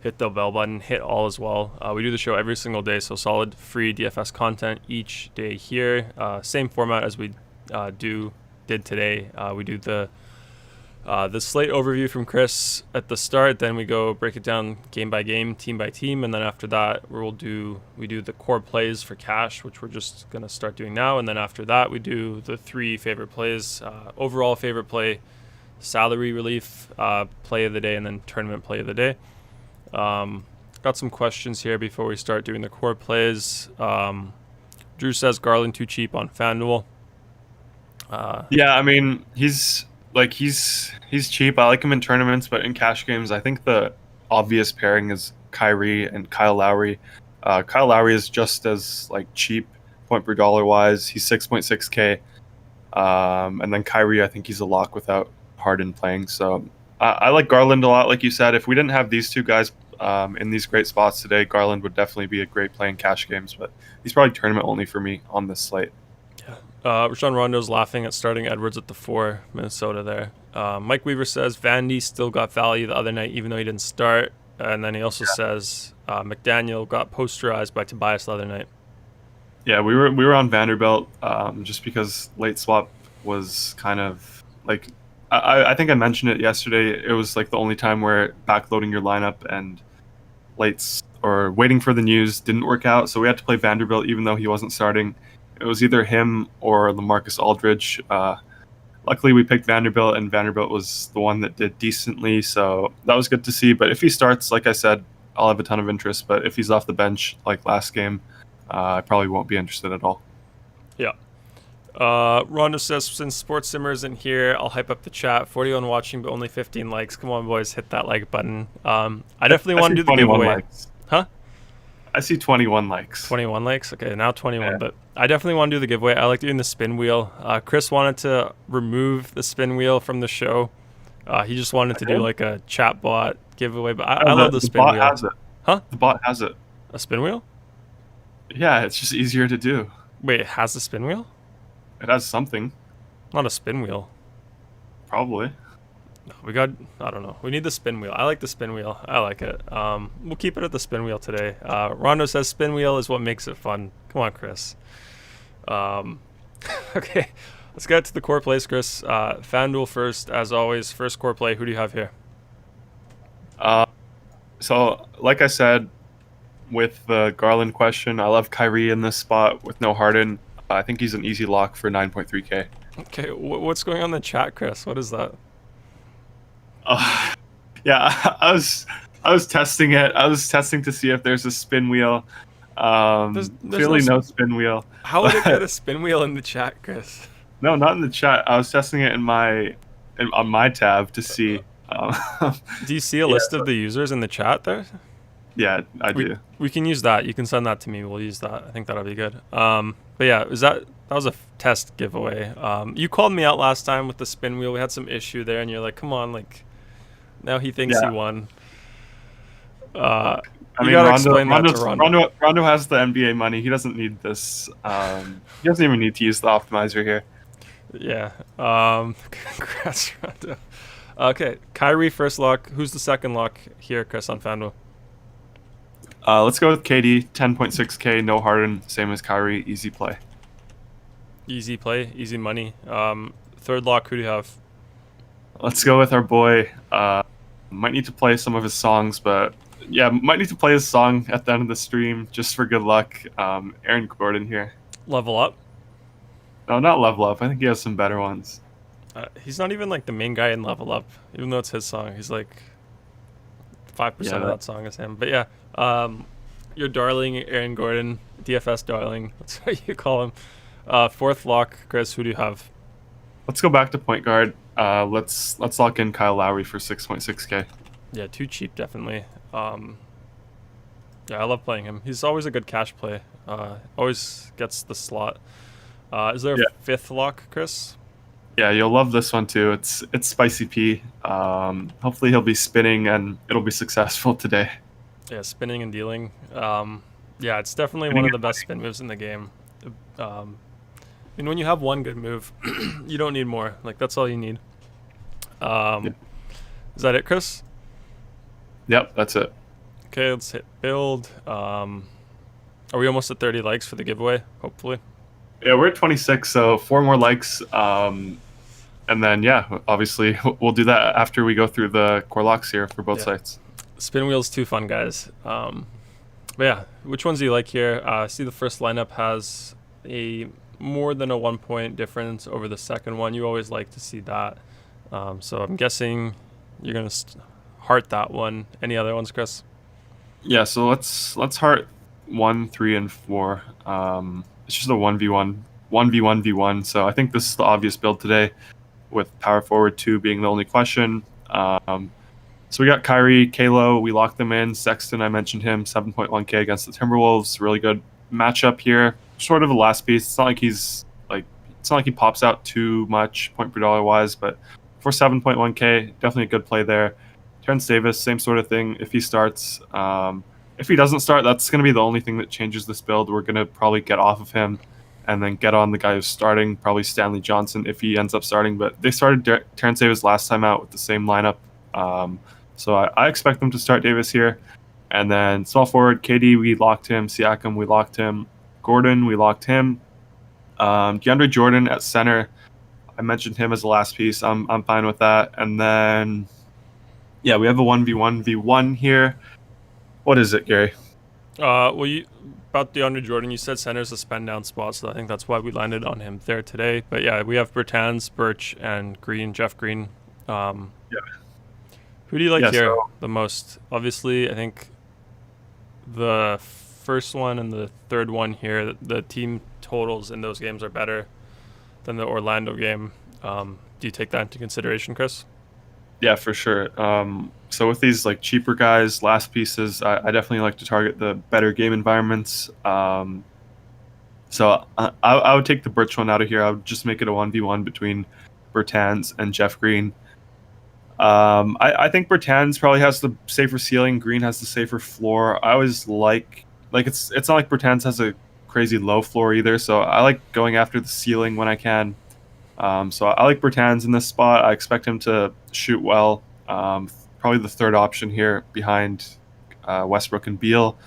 hit the bell button, hit all as well. We do the show every single day, so solid free DFS content each day here. Same format as we did today. We do the slate overview from Chris at the start, then we go break it down game by game, team by team, and then after that we do the core plays for cash, which we're just going to start doing now, and then after that we do the 3 favorite plays, overall favorite play, salary relief play of the day, and then tournament play of the day. Got some questions here before we start doing the core plays. Drew says Garland too cheap on FanDuel. Yeah, I mean, he's cheap. I like him in tournaments, but in cash games, I think the obvious pairing is Kyrie and Kyle Lowry. Kyle Lowry is just as cheap point per dollar wise. He's 6.6K, and then Kyrie, I think he's a lock without Harden playing. So I like Garland a lot. Like you said, if we didn't have these two guys in these great spots today, Garland would definitely be a great play in cash games. But he's probably tournament only for me on this slate. Rajon Rondo's laughing at starting Edwards at the 4, Minnesota there. Mike Weaver says Vandy still got value the other night, even though he didn't start. And then he also says McDaniel got posterized by Tobias the other night. Yeah, we were on Vanderbilt just because late swap was kind of like I think I mentioned it yesterday. It was like the only time where backloading your lineup and lates or waiting for the news didn't work out, so we had to play Vanderbilt even though he wasn't starting. It was either him or LaMarcus Aldridge. Luckily, we picked Vanderbilt, and Vanderbilt was the one that did decently, so that was good to see. But if he starts, like I said, I'll have a ton of interest. But if he's off the bench like last game, I probably won't be interested at all. Yeah. Rondo says, since Sports Simmer isn't here, I'll hype up the chat. 41 watching, but only 15 likes. Come on, boys, hit that like button. I definitely want to do the giveaway. Likes. Huh? I see 21 likes. 21 likes? Okay, now 21, Yeah. but I definitely want to do the giveaway. I like doing the spin wheel. Chris wanted to remove the spin wheel from the show. He just wanted to do like a chat bot giveaway, but I love the spin bot wheel. has it. Huh? The bot has it. A spin wheel? Yeah, it's just easier to do. Wait, it has a spin wheel? It has something, Not a spin wheel. probably. I don't know. We need the spin wheel. I like the spin wheel. I like it. We'll keep it at the spin wheel today. Rondo says spin wheel is what makes it fun. Come on, Chris. Okay, let's get to the core plays, Chris. FanDuel first, as always. First core play. Who do you have here? So, like I said, with the Garland question, I love Kyrie in this spot with no Harden. I think he's an easy lock for 9.3K. Okay, what's going on in the chat, Chris? What is that? Yeah, I was testing it. I was testing to see if there's a spin wheel. There's Clearly no spin wheel. How would it get a spin wheel in the chat, Chris? No, not in the chat. I was testing it on my tab to see. Do you see a list of the users in the chat there? Yeah, I do. We can use that. You can send that to me. We'll use that. I think that'll be good. But yeah, that was a test giveaway. You called me out last time with the spin wheel. We had some issue there, and you're like, "Come on, like." Now he thinks he won. I You mean, gotta explain that to Rondo. Rondo has the NBA money. He doesn't need this. He doesn't even need to use the optimizer here. Yeah. Congrats, Rondo. Okay, Kyrie first lock. Who's the second lock here, Chris, on FanDuel? Let's go with KD, 10.6K, no Harden, same as Kyrie, easy play. Easy play, easy money. Third lock, who do you have? Let's go with our boy. Might need to play some of his songs, but yeah, might need to play his song at the end of the stream just for good luck. Aaron Gordon here. Level Up. No, not Level Up. I think he has some better ones. He's not even like the main guy in Level Up, even though it's his song. He's like 5% of that song is him. But yeah, your darling Aaron Gordon, DFS darling. That's what you call him. Fourth lock, Chris. Who do you have? Let's go back to point guard. Let's lock in Kyle Lowry for 6.6K. Yeah, too cheap, definitely. Yeah, I love playing him. He's always a good cash play. Always gets the slot. Is there a fifth lock, Chris? Yeah, you'll love this one too. It's Spicy P. Hopefully he'll be spinning and it'll be successful today. Yeah, spinning and dealing. Yeah, it's definitely one of the best spin moves in the game. And when you have one good move, you don't need more. Like, that's all you need. Is that it, Chris? Yep, that's it. Okay, let's hit build. Are we almost at 30 likes for the giveaway, hopefully? Yeah, we're at 26, so 4 more likes. And then, yeah, obviously, we'll do that after we go through the core locks here for both sites. Spin wheel's too fun, guys. But yeah, which ones do you like here? See the first lineup has a more than a 1 point difference over the second one. You always like to see that. So I'm guessing you're going to heart that one. Any other ones, Chris? Yeah, so let's heart 1, 3, and 4. It's just a 1v1, 1v1v1. So I think this is the obvious build today, with power forward 2 being the only question. So we got Kyrie, Kalo, we locked them in. Sexton, I mentioned him, 7.1K against the Timberwolves. Really good matchup here. Sort of a last piece. It's not like he pops out too much point per dollar wise, but for 7.1K, definitely a good play there. Terrence Davis, same sort of thing. If he starts, if he doesn't start, that's going to be the only thing that changes this build. We're going to probably get off of him and then get on the guy who's starting, probably Stanley Johnson if he ends up starting. But they started Terrence Davis last time out with the same lineup. So I expect them to start Davis here. And then small forward, KD, we locked him. Siakam, we locked him. Gordon, we locked him. DeAndre Jordan at center. I mentioned him as the last piece. I'm fine with that. And then, yeah, we have a 1v1v1 here. What is it, Gary? About DeAndre Jordan, you said center's a spend down spot, so I think that's why we landed on him there today. But yeah, we have Bertans, Birch, and Green, Jeff Green. Yeah. Who do you like here the most? Obviously, I think the first one and the third one here, the team totals in those games are better than the Orlando game. Do you take that into consideration, Chris? Yeah, for sure. So with these like cheaper guys, last pieces, I definitely like to target the better game environments. So I would take the Birch one out of here. I would just make it a 1v1 between Bertans and Jeff Green. I think Bertans probably has the safer ceiling. Green has the safer floor. I always like it's not like Bertans has a crazy low floor either. So I like going after the ceiling when I can. So I like Bertans in this spot. I expect him to shoot well. Probably the third option here behind Westbrook and Beal.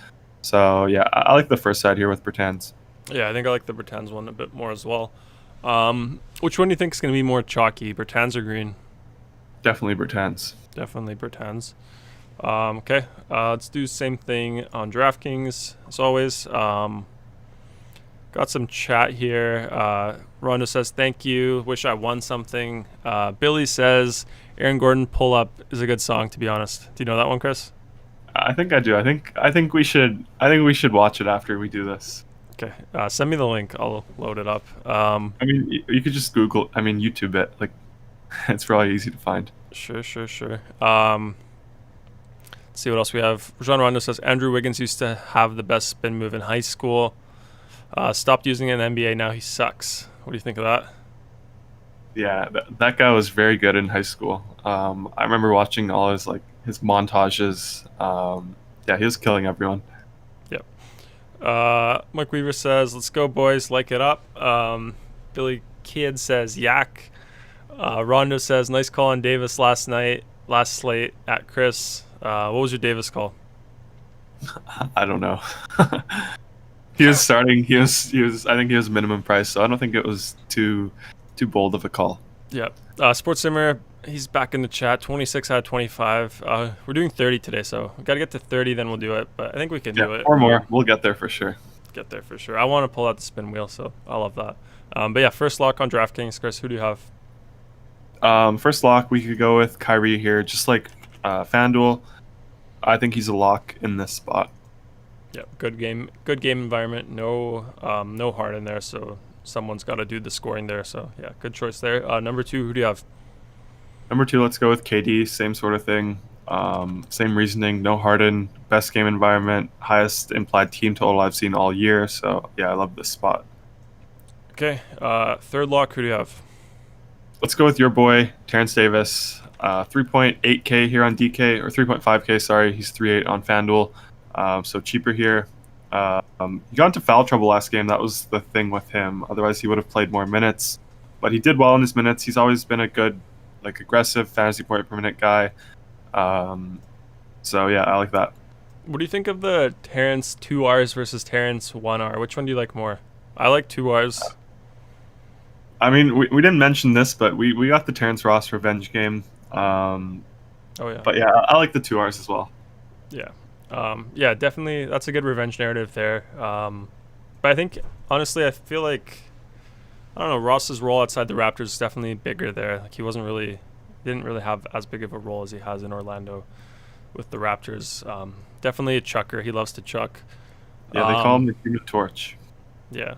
So yeah, I like the first side here with Bertans. Yeah, I think I like the Bertans one a bit more as well. Which one do you think is going to be more chalky, Bertans or Green? Definitely Bertans. Definitely Bertans. Okay, let's do the same thing on DraftKings as always. Got some chat here. Rondo says, thank you. Wish I won something. Billy says, Aaron Gordon Pull Up is a good song, to be honest. Do you know that one, Chris? I think I do. I think we should watch it after we do this. Okay. Send me the link. I'll load it up. I mean, you could just YouTube it. Like, it's probably easy to find. Sure. Let's see what else we have. Rajon Rondo says, Andrew Wiggins used to have the best spin move in high school. Stopped using it in the NBA. Now he sucks. What do you think of that? Yeah, that guy was very good in high school. I remember watching all his montages. Yeah, he was killing everyone. Yep. Mike Weaver says, let's go, boys. Like it up. Billy Kidd says, yak. Rondo says, nice call on Davis last slate at Chris. What was your Davis call? I don't know. He was starting. He was. I think he was minimum price, so I don't think it was too bold of a call. Yeah. Sports Simmer, he's back in the chat. 26 out of 25. We're doing 30 today, so we got to get to 30, then we'll do it. But I think we can do it. Or more. We'll get there for sure. I want to pull out the spin wheel, so I love that. But yeah, first lock on DraftKings. Chris, who do you have? First lock, we could go with Kyrie here, just like FanDuel. I think he's a lock in this spot. Yeah, good game environment. No Harden there, so someone's got to do the scoring there. So yeah, good choice there. Number 2, who do you have? Number 2, let's go with KD. Same sort of thing. Same reasoning. No Harden. Best game environment. Highest implied team total I've seen all year. So yeah, I love this spot. Okay. Third lock, who do you have? Let's go with your boy Terrence Davis. 3.8K here on DK, or 3.5K. Sorry, he's 3.8 on FanDuel. So cheaper here. He got into foul trouble last game. That was the thing with him. Otherwise, he would have played more minutes. But he did well in his minutes. He's always been a good, aggressive fantasy point per minute guy. So yeah, I like that. What do you think of the Terrence 2Rs versus Terrence 1R? Which one do you like more? I like 2Rs. I mean, we didn't mention this, but we got the Terrence Ross revenge game. Oh yeah. But yeah, I like the 2Rs as well. Yeah. Yeah, definitely. That's a good revenge narrative there. But I think, honestly, I feel like, I don't know, Ross's role outside the Raptors is definitely bigger there. Like, he didn't really have as big of a role as he has in Orlando with the Raptors. Definitely a chucker. He loves to chuck. Yeah, they call him the Human Torch. Yeah.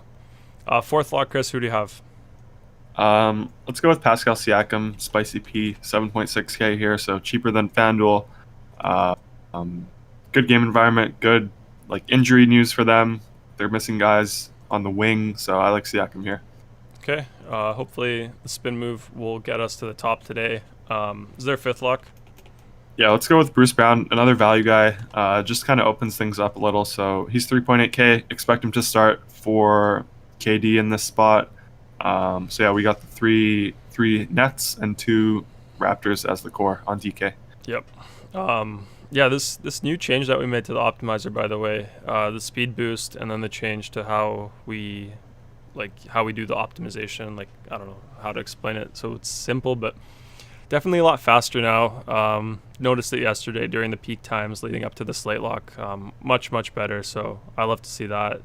Fourth lock, Chris, who do you have? Let's go with Pascal Siakam, Spicy P, 7.6K here, so cheaper than FanDuel. Good game environment, good injury news for them. They're missing guys on the wing, so I like Siakam here. Okay. Hopefully the spin move will get us to the top today. Is there a fifth lock? Yeah, let's go with Bruce Brown, another value guy. Just kind of opens things up a little. So he's 3.8K. Expect him to start for KD in this spot. So yeah, we got the three Nets and 2 Raptors as the core on DK. Yep. Yeah, this new change that we made to the optimizer, by the way, the speed boost, and then the change to how we do the optimization. Like, I don't know how to explain it, so it's simple, but definitely a lot faster now. Noticed it yesterday during the peak times leading up to the slate lock. Much better. So I love to see that.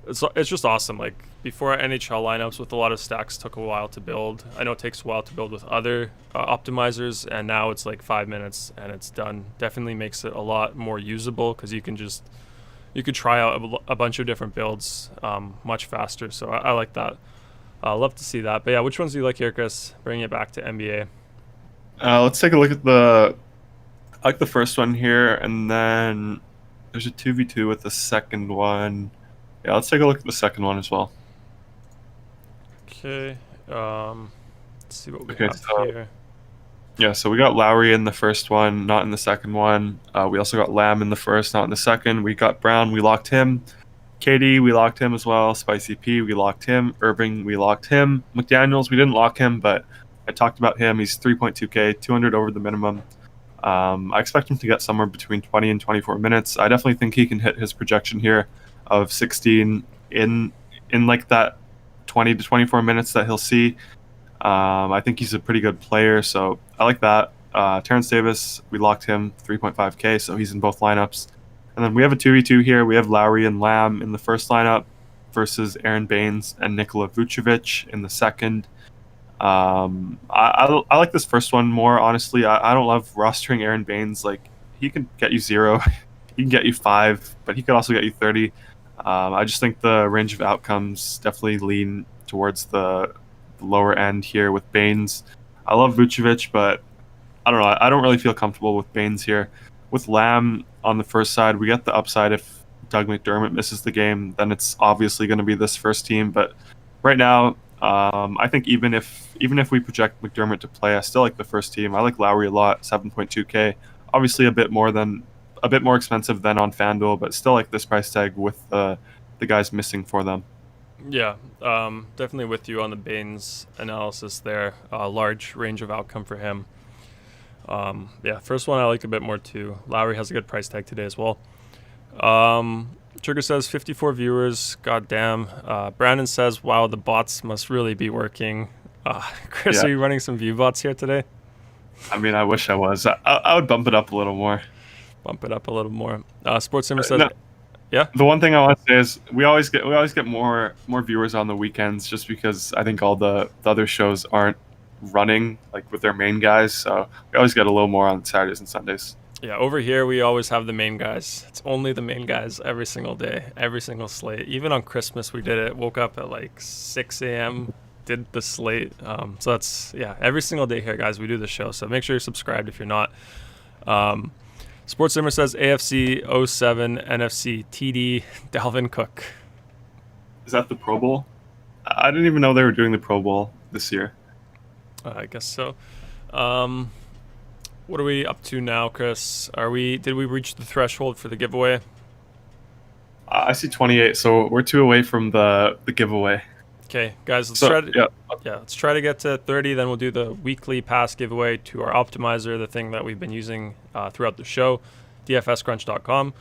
It's just awesome. Like, before NHL lineups with a lot of stacks took a while to build. I know it takes a while to build with other optimizers, and now it's like 5 minutes and it's done. Definitely makes it a lot more usable because you could try out a bunch of different builds much faster. So I like that. I love to see that. But yeah, which ones do you like here, Chris? Bringing it back to NBA. Let's take a look at I like the first one here, and then there's a 2v2 with the second one. Yeah, let's take a look at the second one as well. Okay. Let's see what we have here. Yeah, so we got Lowry in the first one, not in the second one. We also got Lamb in the first, not in the second. We got Brown, we locked him. KD, we locked him as well. Spicy P, we locked him. Irving, we locked him. McDaniels, we didn't lock him, but I talked about him. He's 3.2K, 200 over the minimum. I expect him to get somewhere between 20 and 24 minutes. I definitely think he can hit his projection here of 16 in like that 20 to 24 minutes that he'll see. I think he's a pretty good player, so I like that. Terrence Davis, we locked him 3.5K, so he's in both lineups. And then we have a 2v2 here. We have Lowry and Lamb in the first lineup versus Aaron Baines and Nikola Vucevic in the second. I like this first one more, honestly. I don't love rostering Aaron Baines. Like, he can get you 0, he can get you 5, but he could also get you 30. I just think the range of outcomes definitely lean towards the lower end here with Baines. I love Vucevic, but I don't know. I don't really feel comfortable with Baines here. With Lamb on the first side, we get the upside if Doug McDermott misses the game, then it's obviously going to be this first team. But right now, I think even if we project McDermott to play, I still like the first team. I like Lowry a lot, 7.2K. Obviously a bit more expensive than on FanDuel, but still like this price tag with the guys missing for them. Yeah, definitely with you on the Baines analysis there. Large range of outcome for him. Yeah, first one I like a bit more too. Lowry has a good price tag today as well. Trigger says 54 viewers. God damn. Brandon says, wow, the bots must really be working. Chris, yeah. Are you running some view bots here today? I mean, I wish I was. I would bump it up a little more. Bump it up a little more. Sports Simmer says, no. Yeah. The one thing I want to say is we always get more viewers on the weekends just because I think all the other shows aren't running like with their main guys, so we always get a little more on Saturdays and Sundays. Yeah, over here we always have the main guys. It's only the main guys every single day, every single slate. Even on Christmas we did it. Woke up at like 6 a.m., did the slate. So that's, yeah, every single day here, guys, we do the show. So make sure you're subscribed if you're not. Sports Simmer says AFC 07 NFC TD Dalvin Cook. Is that the Pro Bowl? I didn't even know they were doing the Pro Bowl this year. I guess so. What are we up to now, Chris? Did we reach the threshold for the giveaway? I see 28, so we're 2 away from the giveaway. Okay, guys, let's try to get to 30. Then we'll do the weekly pass giveaway to our optimizer, the thing that we've been using throughout the show, dfscrunch.com.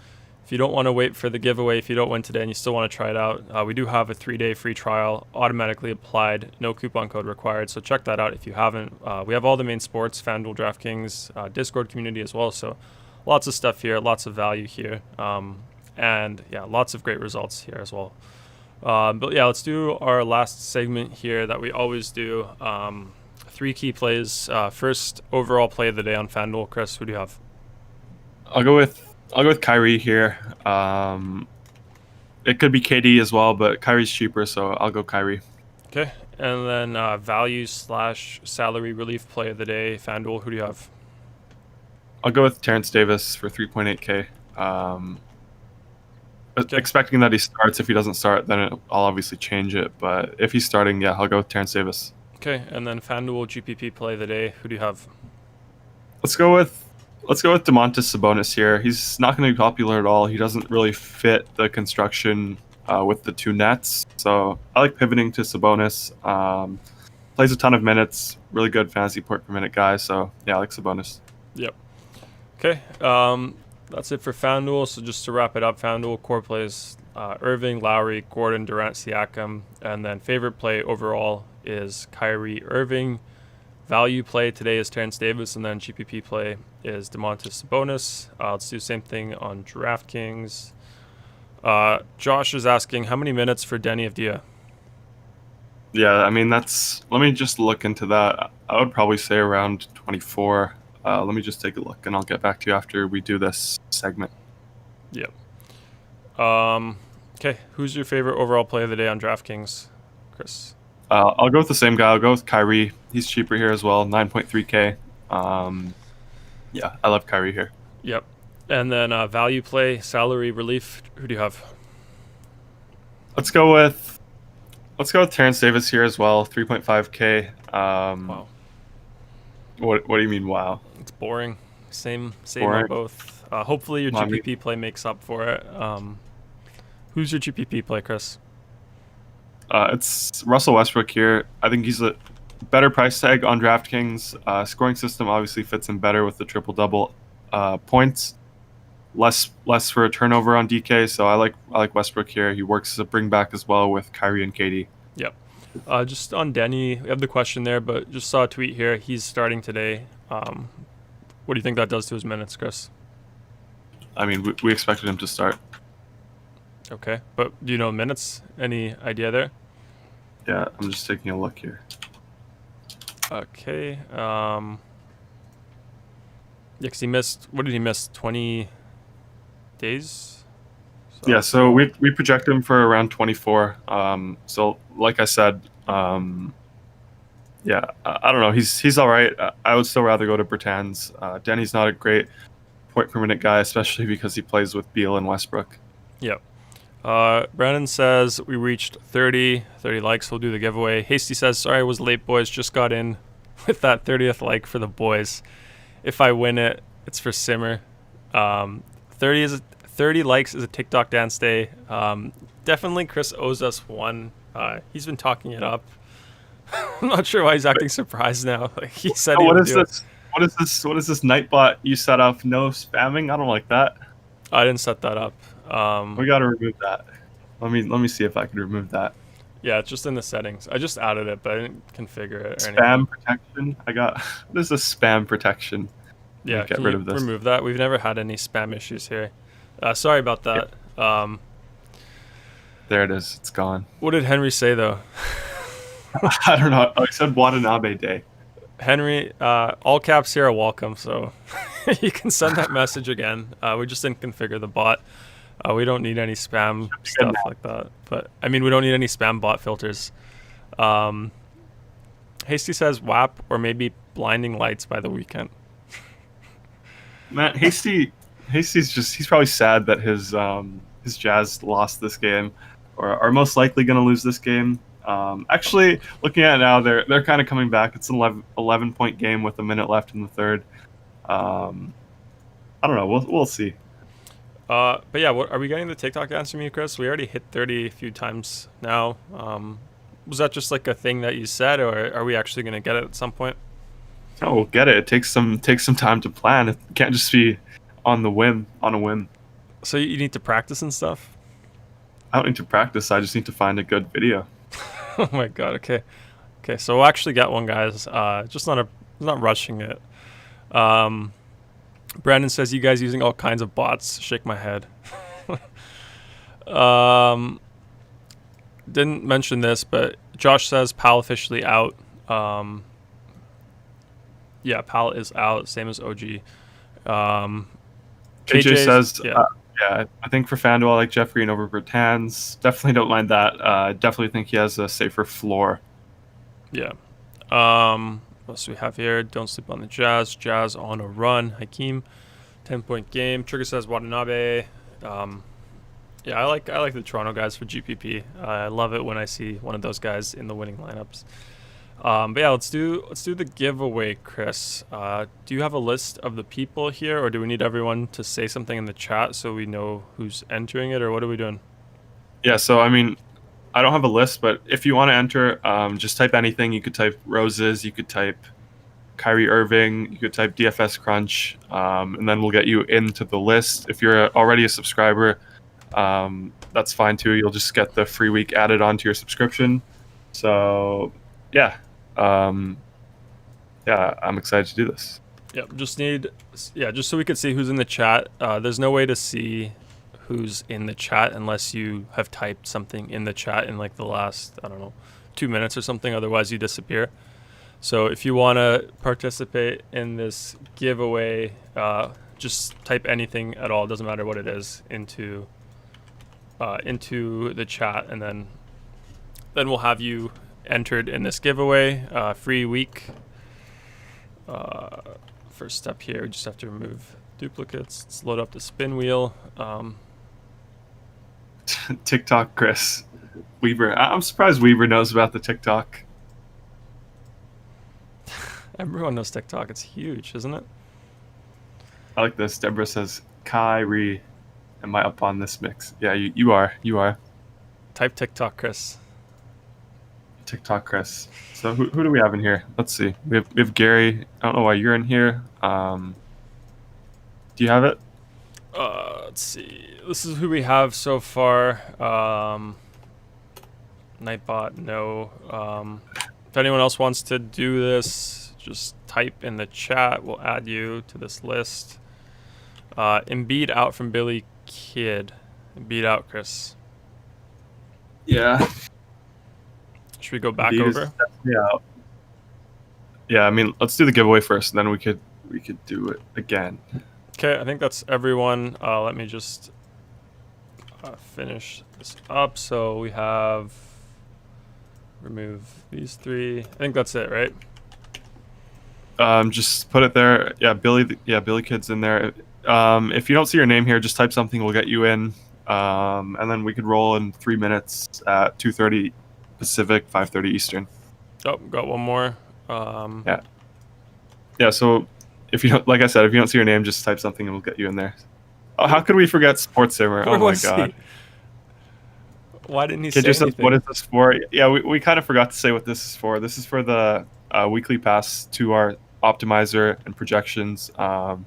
If you don't want to wait for the giveaway, if you don't win today and you still want to try it out, we do have a 3-day free trial automatically applied, no coupon code required. So check that out if you haven't. We have all the main sports, FanDuel, DraftKings, Discord community as well. So lots of stuff here, lots of value here. And yeah, lots of great results here as well. But yeah, let's do our last segment here that we always do. 3 key plays. First overall play of the day on FanDuel. Chris, who do you have? I'll go with Kyrie here. It could be KD as well, but Kyrie's cheaper, so I'll go Kyrie. Okay, and then value/salary relief play of the day, FanDuel. Who do you have? I'll go with Terrence Davis for 3.8K. Okay. Expecting that he starts. If he doesn't start, then I'll obviously change it. But if he's starting, yeah, I'll go with Terrence Davis. Okay, and then FanDuel GPP play of the day. Who do you have? Let's go with Domantas Sabonis here. He's not going to be popular at all. He doesn't really fit the construction with the 2 nets. So I like pivoting to Sabonis. Plays a ton of minutes. Really good fantasy point per minute guy. So yeah, I like Sabonis. Yep. Okay. That's it for FanDuel. So just to wrap it up, FanDuel core plays Irving, Lowry, Gordon, Durant, Siakam, and then favorite play overall is Kyrie Irving. Value play today is Terrence Davis, and then GPP play is Domantas Sabonis. Let's do the same thing on DraftKings. Josh is asking, how many minutes for Denny Avdia? Yeah, I mean, let me just look into that. I would probably say around 24. Let me just take a look, and I'll get back to you after we do this segment. Yep. Okay, who's your favorite overall play of the day on DraftKings, Chris? I'll go with the same guy. I'll go with Kyrie. He's cheaper here as well, 9.3K. Yeah, I love Kyrie here. Yep. And then value play, salary relief. Who do you have? Let's go with Terrence Davis here as well, 3.5K. Wow. What do you mean? Wow. It's boring. Same Boring. on both. Hopefully your GPP play makes up for it. Who's your GPP play, Chris? It's Russell Westbrook here. I think he's a better price tag on DraftKings. Scoring system obviously fits him better with the triple-double points. Less for a turnover on DK, so I like Westbrook here. He works as a bring back as well with Kyrie and KD. Yep. Just on Denny, we have the question there, but just saw a tweet here. He's starting today. What do you think that does to his minutes, Chris? I mean, we expected him to start. Okay, but do you know minutes? Any idea there? Yeah, I'm just taking a look here. Okay. Yeah, because he missed. What did he miss? 20 days. So we project him for around 24. So like I said, yeah, I don't know. He's all right. I would still rather go to Bertans. Denny's not a great point per minute guy, especially because he plays with Beal and Westbrook. Yep. Brandon says we reached 30 likes. We'll do the giveaway. Hasty says, sorry I was late, boys. Just got in with that 30th like for the boys. If I win it, it's for Simmer. 30 likes is a TikTok dance day. Definitely Chris owes us one. He's been talking it up. I'm not sure why he's acting surprised now. Like he said, what is this? What is this Nightbot you set up? No spamming? I don't like that. I didn't set that up. We gotta remove that. Let me see if I can remove that. Yeah, it's just in the settings. I just added it, but I didn't configure it or anything. Spam protection. This is spam protection. Yeah, get rid of this. Remove that. We've never had any spam issues here. Sorry about that. Yeah. There it is. It's gone. What did Henry say though? I don't know. Oh, he said Watanabe Day. Henry, all caps here are welcome, so you can send that message again. We just didn't configure the bot. We don't need any spam stuff like that. But I mean, we don't need any spam bot filters. Hasty says WAP or maybe blinding lights by the weekend. Man, he's probably sad that his Jazz lost this game, or are most likely going to lose this game. Actually, looking at it now, they're kind of coming back. It's an 11-point game with a minute left in the third. I don't know. We'll see. But yeah, are we getting the TikTok dance from you, Chris? We already hit 30 a few times now. Was that just like a thing that you said, or are we actually going to get it at some point? Oh, we'll get it. It takes some time to plan. It can't just be on a whim. So you need to practice and stuff? I don't need to practice. I just need to find a good video. Oh my god. Okay. So we'll actually get one, guys. Just not rushing it. Brandon says you guys using all kinds of bots. Shake my head. Didn't mention this, but Josh says Pal officially out. Yeah, Pal is out. Same as OG. KJ says, yeah, I think for FanDuel, I like Jeffrey and over Bertans. Definitely don't mind that. Definitely think he has a safer floor. Yeah. What else do we have here? Don't sleep on the Jazz. Jazz on a run. Hakeem, 10-point game. Trigger says Watanabe. Yeah, I like the Toronto guys for GPP. I love it when I see one of those guys in the winning lineups. But yeah, let's do the giveaway, Chris. Do you have a list of the people here, or do we need everyone to say something in the chat so we know who's entering it, or what are we doing? Yeah, so I mean, I don't have a list, but if you want to enter, just type anything. You could type roses. You could type Kyrie Irving. You could type DFS Crunch, and then we'll get you into the list. If you're already a subscriber, that's fine too. You'll just get the free week added onto your subscription. So, yeah, I'm excited to do this. Yep, just so we could see who's in the chat. There's no way to see who's in the chat unless you have typed something in the chat in like the last, 2 minutes or something. Otherwise, you disappear. So if you want to participate in this giveaway, just type anything at all. It doesn't matter what it is into the chat, and then we'll have you entered in this giveaway. Free week. First step here, we just have to remove duplicates. Let's load up the spin wheel. TikTok, Chris. Weaver. I'm surprised Weaver knows about the TikTok. Everyone knows TikTok. It's huge, isn't it? I like this. Deborah says, Kyrie, am I up on this mix? Yeah, you are. You are. Type TikTok, Chris. TikTok, Chris. So who do we have in here? Let's see. We have Garry. I don't know why you're in here. Do you have it? Let's see. This is who we have so far. Nightbot, no. If anyone else wants to do this, just type in the chat. We'll add you to this list. Embiid out from Billy Kid. Embiid out, Chris. Yeah. Should we go back Embiid over? Yeah. Yeah, I mean, let's do the giveaway first, and then we could do it again. Okay, I think that's everyone. Let me just finish this up. So we have remove these three. I think that's it, right? Just put it there. Yeah, Billy Kid's in there. If you don't see your name here, just type something. We'll get you in, and then we could roll in 3 minutes at 2:30 Pacific, 5:30 Eastern. Oh, got one more. Yeah. So if you don't, like I said, if you don't see your name, just type something and we'll get you in there. Oh, how could we forget Sports Simmer? Where Oh my was God. he? Why didn't he Kid say just says, anything? what is this for? Yeah, we kind of forgot to say what this is for. This is for the weekly pass to our optimizer and projections. I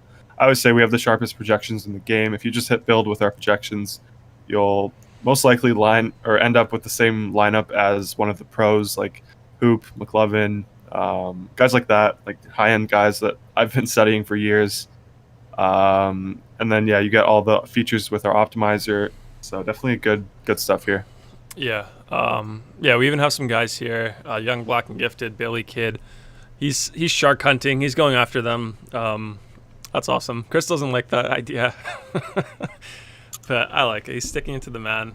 always say we have the sharpest projections in the game. If you just hit build with our projections, you'll most likely end up with the same lineup as one of the pros like Hoop, McLovin, guys like that, like high-end guys that I've been studying for years. And then you get all the features with our optimizer. So definitely good stuff here. Yeah. We even have some guys here. Young, Black, and Gifted, Billy Kid. He's shark hunting. He's going after them. That's awesome. Chris doesn't like that idea, but I like it. He's sticking it to the man,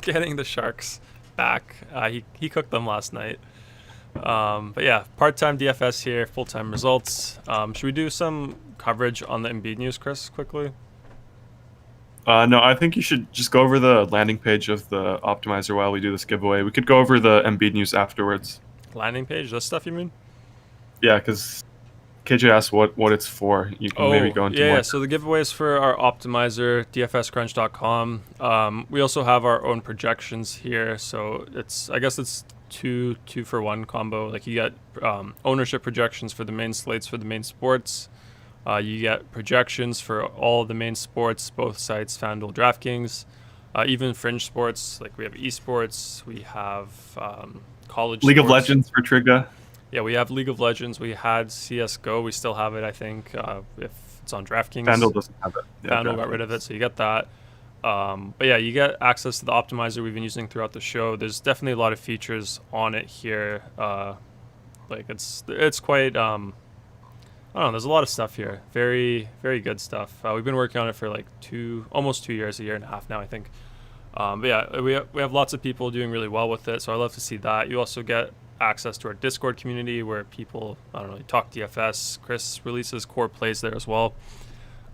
getting the sharks back. He cooked them last night. But yeah, part-time DFS here, full-time results. Should we do some coverage on the Embiid news, Chris, quickly? No, I think you should just go over the landing page of the optimizer while we do this giveaway. We could go over the Embiid news afterwards. Landing page? That stuff you mean? Yeah, because KJ asked what it's for. You can maybe go into more. Yeah, so the giveaway is for our optimizer, dfscrunch.com. We also have our own projections here, so I guess it's two for one combo. Like you get ownership projections for the main slates for the main sports. You get projections for all the main sports, both sites, FanDuel, DraftKings, even fringe sports. Like we have esports, we have college League sports. of Legends for Trigga. Yeah, we have League of Legends. We had CSGO. We still have it, I think, if it's on DraftKings. FanDuel doesn't have it. Yeah, FanDuel got rid of it, so you get that. But yeah, you get access to the optimizer we've been using throughout the show. There's definitely a lot of features on it here. It's quite I don't know. There's a lot of stuff here. Very, very good stuff. We've been working on it for like almost 2 years, a year and a half now, I think. But yeah, we have lots of people doing really well with it, so I love to see that. You also get access to our Discord community where people, talk DFS. Chris releases core plays there as well.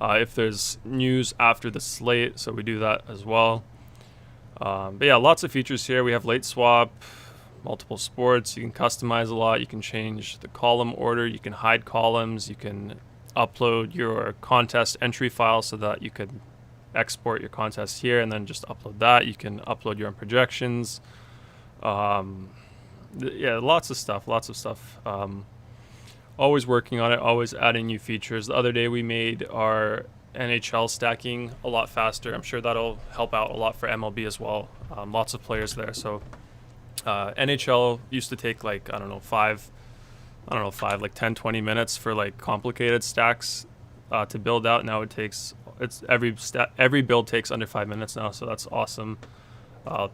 If there's news after the slate, so we do that as well. But yeah, lots of features here. We have late swap, multiple sports. You can customize a lot. You can change the column order. You can hide columns. You can upload your contest entry file so that you can export your contest here and then just upload that. You can upload your own projections. Yeah, lots of stuff. Always working on it, always adding new features. The other day we made our NHL stacking a lot faster. I'm sure that'll help out a lot for MLB as well. Lots of players there. So NHL used to take like, I don't know, like 10, 20 minutes for like complicated stacks to build out. Now every build takes under 5 minutes now. So that's awesome.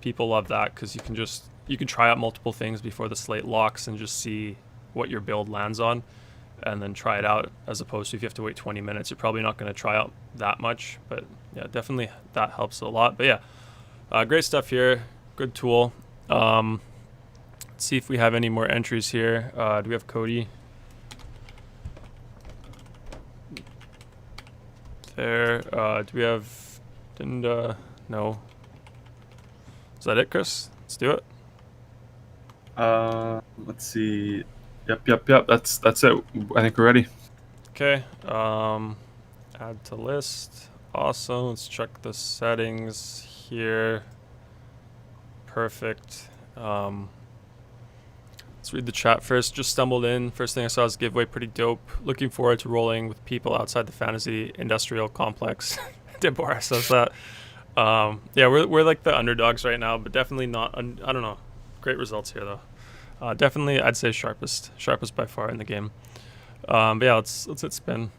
People love that because you can try out multiple things before the slate locks and just see what your build lands on and then try it out, as opposed to if you have to wait 20 minutes, you're probably not going to try out that much. But yeah, definitely that helps a lot. But yeah, great stuff here. Good tool. Let's see if we have any more entries here. Do we have Cody? There. Do we have Dinda? No. Is that it, Chris? Let's do it. Let's see. Yep. That's it. I think we're ready. Okay. Add to list. Awesome. Let's check the settings here. Perfect. Let's read the chat first. Just stumbled in. First thing I saw is giveaway. Pretty dope. Looking forward to rolling with people outside the fantasy industrial complex. Deborah says that. Yeah, we're like the underdogs right now, but definitely not. I don't know. Great results here though. Definitely, I'd say sharpest by far in the game. But yeah, let's hit spin.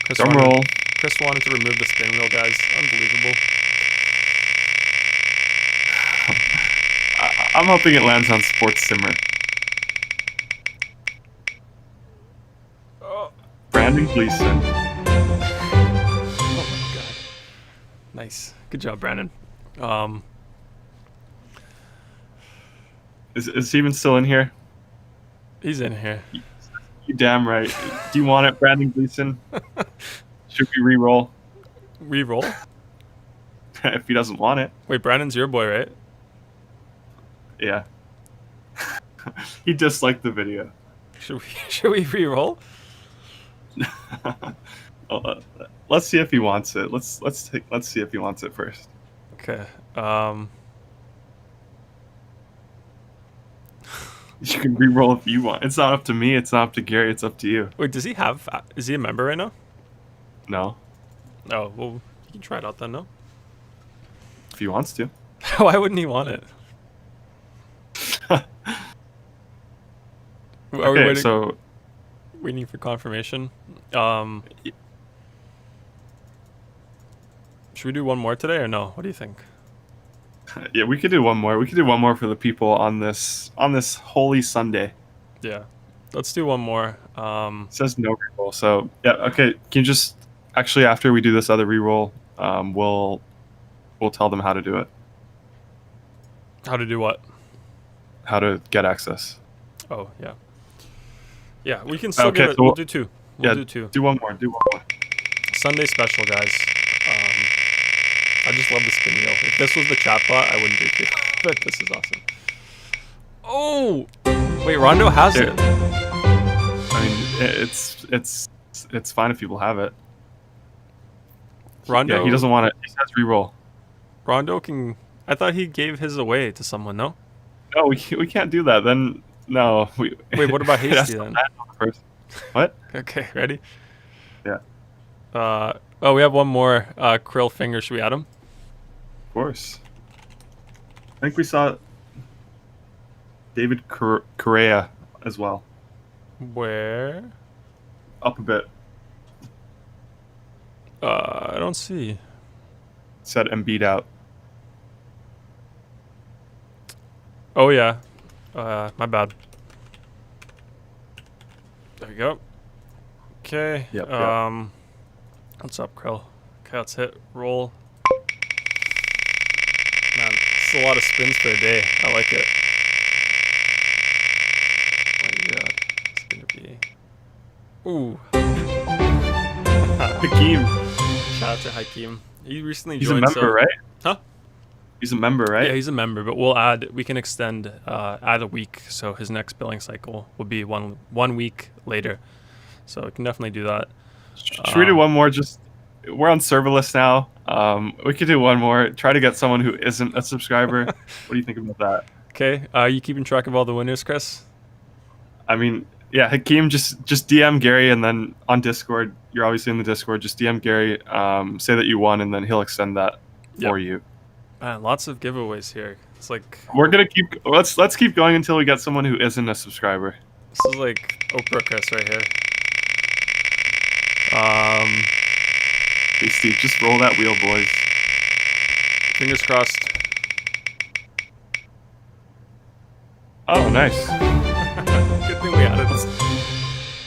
Chris wanted to remove the spin wheel, guys. Unbelievable. I'm hoping it lands on Sports Simmer. Oh. Brandon Gleason. Oh my god. Nice. Good job, Brandon. Is he even still in here? He's in here. You damn right. Do you want it, Brandon Gleason? Should we re-roll? Re-roll? If he doesn't want it. Wait, Brandon's your boy, right? Yeah. He disliked the video. Should we re-roll? Let's see if he wants it. Let's see if he wants it first. Okay. You can re-roll if you want. It's not up to me. It's not up to Gary. It's up to you. Wait, is he a member right now? No. Oh, well, you can try it out then, no? If he wants to. Why wouldn't he want it? Okay, so waiting for confirmation. Should we do one more today or no? What do you think? Yeah, we could do one more. We could do one more for the people on this holy Sunday. Yeah, let's do one more. It says no reroll. So yeah, okay. Can you just actually, after we do this other reroll, we'll tell them how to do it. How to do what? How to get access. Oh yeah. Yeah, we can still okay, get it. So we'll do two. We'll do two. Do one more. Sunday special, guys. I just love the spin wheel. If this was the chatbot, I wouldn't do two. But this is awesome. Oh! Wait, Rondo has it. I mean, it's fine if people have it. Rondo. Yeah, he doesn't want it. He says reroll. Rondo can. I thought he gave his away to someone. No. No, we can't do that. Then no. Wait, what about Hasty then? What? Okay, ready? Yeah. Oh, we have one more. Krill Finger. Should we add him? Of course. I think we saw David Correa as well. Where? Up a bit. I don't see. Said Embiid out. Oh yeah. My bad. There we go. Okay. Yep. What's up, Krill? Okay, let's hit roll. Man, it's a lot of spins for a day. I like it. Oh yeah. It's gonna be. Ooh. Hakeem. Shout out to Hakeem. He recently He's joined. a member, right? Huh? He's a member, right? Yeah, he's a member, but we can extend add a week, so his next billing cycle will be one week later. So we can definitely do that. Should we do one more? We're on serverless now. We could do one more. Try to get someone who isn't a subscriber. What do you think about that? Okay. Are you keeping track of all the winners, Chris? I mean, Yeah, Hakeem, just DM Garry, and then on Discord, you're obviously in the Discord. Just DM Garry, say that you won, and then he'll extend that for you. Man, lots of giveaways here. It's like We're gonna keep. Let's keep going until we get someone who isn't a subscriber. this is like Oprah Chris right here. Hey Steve, just roll that wheel, boys. Fingers crossed. Oh, nice. Good thing we added this.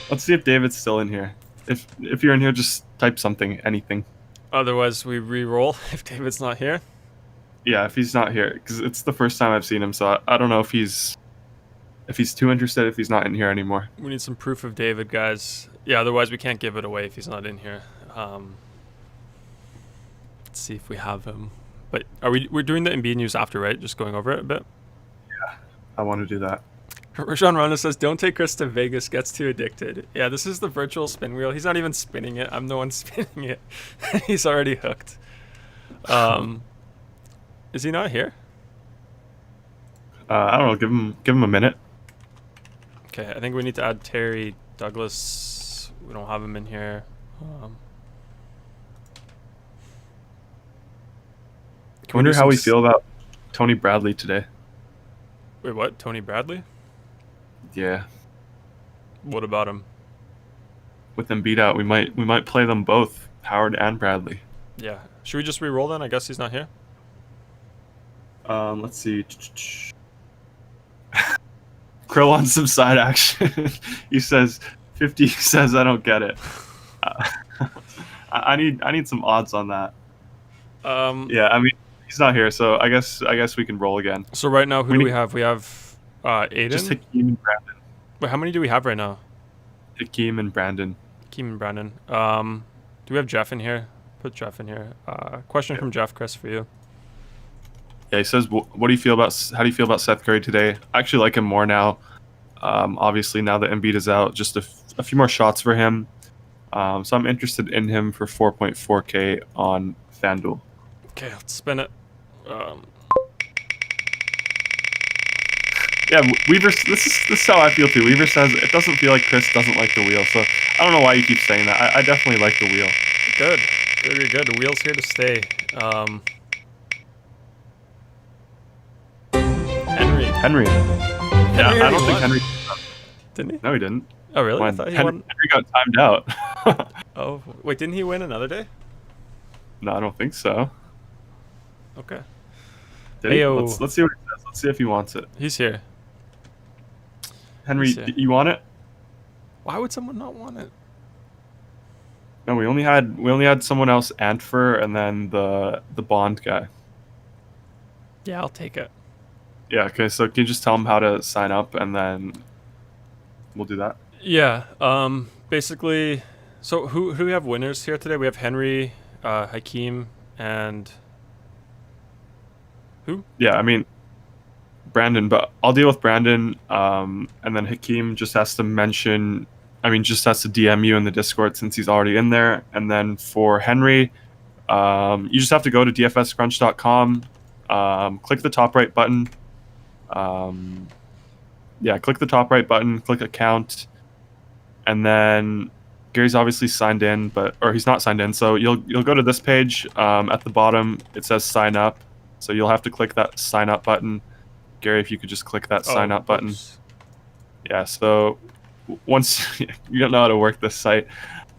Let's see if David's still in here. If you're in here, just type something, anything. Otherwise, we re-roll if David's not here. Yeah, if he's not here, because it's the first time I've seen him, so I don't know if he's too interested, if he's not in here anymore. We need some proof of David, guys. Yeah, otherwise we can't give it away if he's not in here. Let's see if we have him. But we're doing the NBA news after, right? Just going over it a bit. Yeah, I want to do that. Rashawn Ronda says, "Don't take Chris to Vegas. Gets too addicted." Yeah, this is the virtual spin wheel. He's not even spinning it. I'm the one spinning it. He's already hooked. Is he not here? I don't know. Give him a minute. Okay, I think we need to add Terry Douglas. We don't have him in here. I wonder how we feel about Tony Bradley today. Wait, what? Tony Bradley? Yeah. What about him? With them beat out, we might play them both, Howard and Bradley. Yeah. Should we just re-roll then? I guess he's not here. Let's see. Krill wants some side action. He says 50 says I don't get it. I need some odds on that. Yeah, I mean he's not here, so I guess we can roll again. So right now, who do we have? We have Aiden. Just Hakeem and Brandon. Wait, how many do we have right now? Hakeem and Brandon. Hakeem and Brandon. Do we have Jeff in here? Put Jeff in here. Question from Jeff, Chris, for you. Yeah, he says, how do you feel about Seth Curry today? I actually like him more now. Obviously, now that Embiid is out, just a few more shots for him. So I'm interested in him for 4.4K on FanDuel. Okay, let's spin it. Yeah, Weaver. This is how I feel too. Weaver says it doesn't feel like Chris doesn't like the wheel. So I don't know why you keep saying that. I definitely like the wheel. Good. The wheel's here to stay. Henry. Yeah, I don't think Henry. Didn't he? No, he didn't. Oh, really? I thought he won. Henry got timed out. Oh, wait, didn't he win another day? No, I don't think so. Okay. Did he? Let's see what he says. Let's see if he wants it. He's here. Henry, you want it? Why would someone not want it? No, we only had someone else, Antfer, and then the Bond guy. Yeah, I'll take it. Yeah, okay, so can you just tell him how to sign up, and then we'll do that? Yeah, basically, so who do we have winners here today? We have Henry, Hakeem, and who? Yeah, I mean, Brandon, but I'll deal with Brandon, and then Hakeem just has to DM you in the Discord since he's already in there, and then for Henry, you just have to go to dfscrunch.com, click the top right button, click the top right button, click account, and then Gary's obviously signed in, or he's not signed in, so you'll go to this page. At the bottom it says sign up, so you'll have to click that sign up button. Garry, if you could just click that sign up button. Yeah, so once you don't know how to work this site,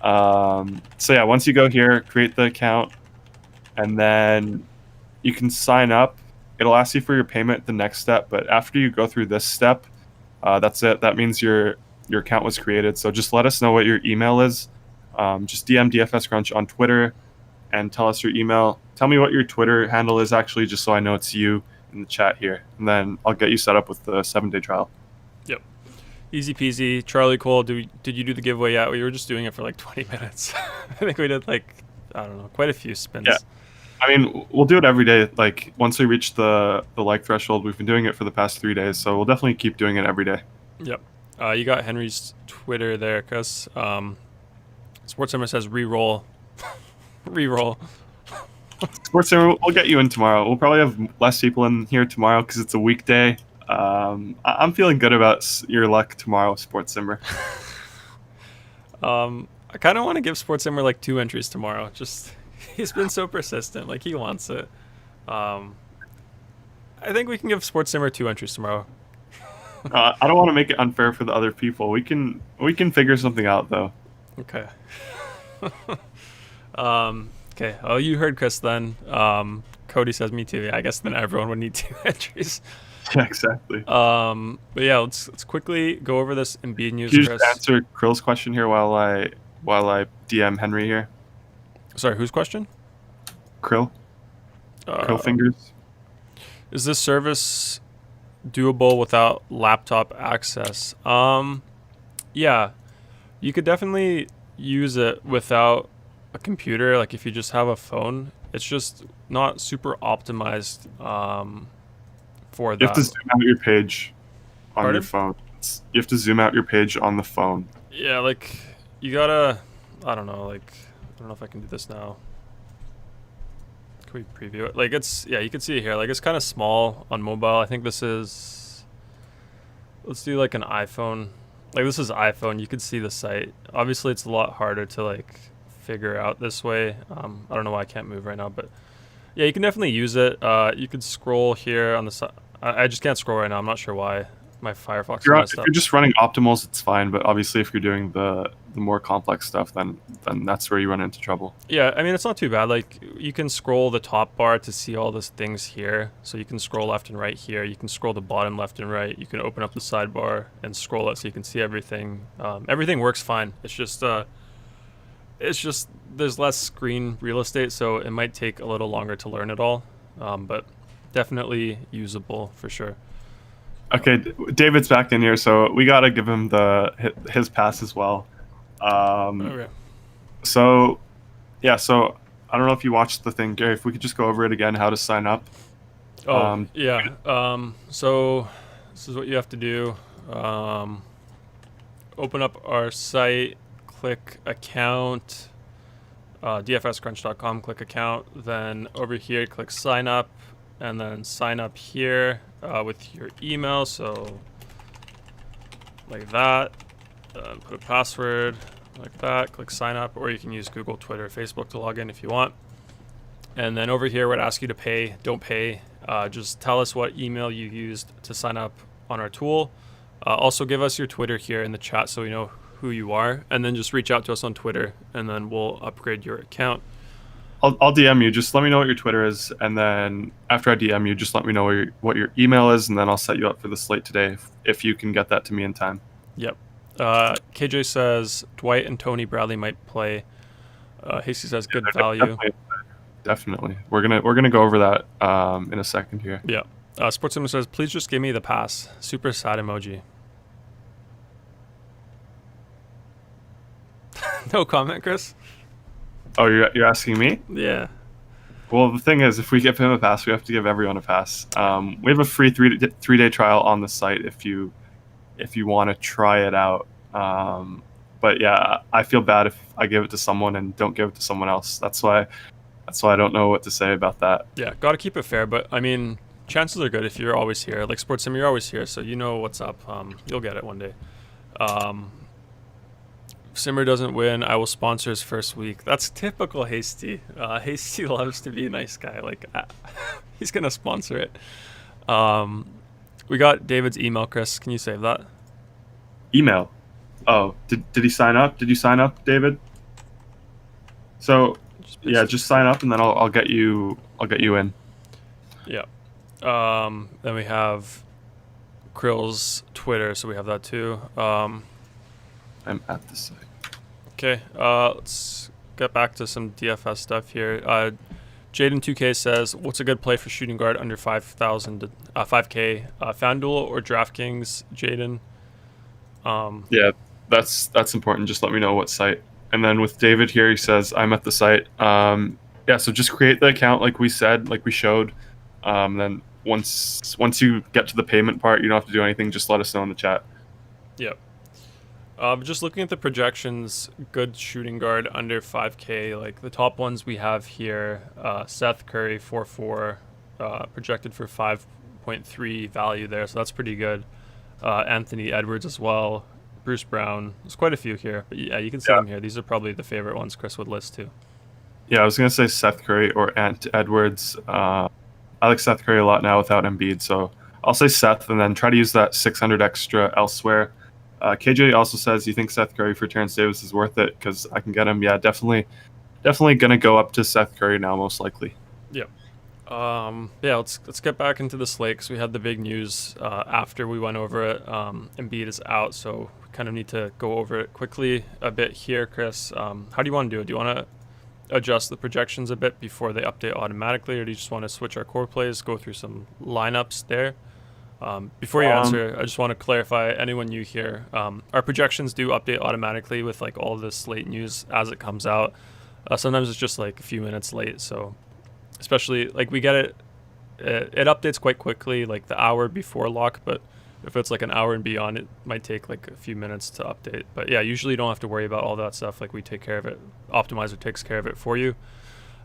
once you go here, create the account, and then you can sign up. It'll ask you for your payment the next step, but after you go through this step, that's it. That means your account was created. So just let us know what your email is. Just DM DFS Crunch on Twitter and tell us your email. Tell me what your Twitter handle is actually, just so I know it's you in the chat here, and then I'll get you set up with the 7-day trial. Yep. Easy peasy. Charlie Cole, did you do the giveaway yet? We were just doing it for like 20 minutes. I think we did quite a few spins. Yeah. I mean, we'll do it every day. Like once we reach the like threshold, we've been doing it for the past 3 days, so we'll definitely keep doing it every day. Yep. You got Henry's Twitter there, Chris. SportsCenter says re-roll. Re-roll. SportsCenter, we'll get you in tomorrow. We'll probably have less people in here tomorrow because it's a weekday. I'm feeling good about your luck tomorrow, Sports Simmer. I kind of want to give Sports Simmer like 2 entries tomorrow. Just he's been so persistent. Like he wants it. I think we can give Sports Simmer 2 entries tomorrow. I don't want to make it unfair for the other people. We can figure something out though. Okay. Okay. Oh, you heard Chris then. Cody says me too. Yeah, I guess then everyone would need 2 entries. Yeah, exactly. But yeah, let's quickly go over this Embiid news. Can you Chris, just answer Krill's question here while I DM Henry here? sorry, whose question? Krill fingers. Is this service doable without laptop access? Yeah, you could definitely use it without a computer. Like if you just have a phone, it's just not super optimized for that. You have to zoom out your page on Pardon? your phone. You have to zoom out your page on the phone. Yeah, like you gotta, I don't know, like I don't know if I can do this now. Can we preview it? Like it's, yeah, you can see it here. Like it's kind of small on mobile. I think this is, let's do like an iPhone. Like this is iPhone. You could see the site. Obviously, it's a lot harder to like figure out this way. I don't know why I can't move right now, but yeah, you can definitely use it. You could scroll here on the side. I just can't scroll right now. I'm not sure why. My Firefox is messed If up. you're just running optimals, it's fine. But obviously, if you're doing the more complex stuff, then that's where you run into trouble. Yeah, I mean, it's not too bad. Like, you can scroll the top bar to see all these things here. So you can scroll left and right here. You can scroll the bottom left and right. You can open up the sidebar and scroll it so you can see everything. Everything works fine. It's just there's less screen real estate, so it might take a little longer to learn it all. But definitely usable for sure. Okay, David's back in here, so we gotta give him his pass as well. Okay. So, yeah. So I don't know if you watched the thing, Gary. If we could just go over it again, how to sign up. Oh, yeah. So this is what you have to do. Open up our site, click account, dfscrunch.com, click account. Then over here, click sign up, and then sign up here with your email. So like that. Put a password like that. Click sign up, or you can use Google, Twitter, Facebook to log in if you want. And then over here, we'd ask you to pay. Don't pay. Just tell us what email you used to sign up on our tool. Also, give us your Twitter here in the chat so we know who you are. And then just reach out to us on Twitter, and then we'll upgrade your account. I'll DM you. Just let me know what your Twitter is, and then after I DM you, just let me know what your email is, and then I'll set you up for the slate today if you can get that to me in time. Yep. KJ says Dwight and Tony Bradley might play. Hasty says good value. Definitely. We're gonna go over that in a second here. Yeah. Sportsman says please just give me the pass. Super sad emoji. No comment, Chris. Oh, you're asking me? Yeah. Well, the thing is, if we give him a pass, we have to give everyone a pass. We have a free three-day trial on the site if you want to try it out. But yeah, I feel bad if I give it to someone and don't give it to someone else. That's why I don't know what to say about that. Yeah, got to keep it fair. But I mean, chances are good if you're always here. Like Sports Sim, you're always here, so you know what's up. You'll get it one day. If Simmer doesn't win, I will sponsor his first week. That's typical Hasty. Hasty loves to be a nice guy. Like he's gonna sponsor it. We got David's email, Chris. Can you save that? Email. Oh, did he sign up? Did you sign up, David? So just sign up and then I'll get you in. Yeah. Then we have Krill's Twitter, so we have that too. I'm at the site. Okay, let's get back to some DFS stuff here. Jaden2K says, what's a good play for shooting guard under 5,000, 5K? FanDuel or DraftKings, Jaden? Yeah, that's important. Just let me know what site. And then with David here, he says, I'm at the site. Yeah, so just create the account like we said, like we showed. Then once you get to the payment part, you don't have to do anything. Just let us know in the chat. Yep. Just looking at the projections, good shooting guard under 5K. Like the top ones we have here, Seth Curry 4.4, projected for 4.3 value there, so that's pretty good. Anthony Edwards as well, Bruce Brown. There's quite a few here, but yeah, you can see them here. These are probably the favorite ones Chris would list too. Yeah, I was gonna say Seth Curry or Ant Edwards. I like Seth Curry a lot now without Embiid, so I'll say Seth and then try to use that 600 extra elsewhere. KJ also says you think Seth Curry for Terrence Davis is worth it because I can get him. Yeah, definitely gonna go up to Seth Curry now, most likely. Yep. Yeah, let's get back into the slate because we had the big news after we went over it. Embiid is out, so we kind of need to go over it quickly a bit here, Chris. How do you want to do it? Do you want to adjust the projections a bit before they update automatically, or do you just want to switch our core plays, go through some lineups there? Before you answer, I just want to clarify, anyone new here, our projections do update automatically with like all the slate news as it comes out. Sometimes it's just like a few minutes late, so especially like we get it updates quite quickly, like the hour before lock, but if it's like an hour and beyond, it might take like a few minutes to update. But yeah, usually you don't have to worry about all that stuff. Like we take care of it. Optimizer takes care of it for you.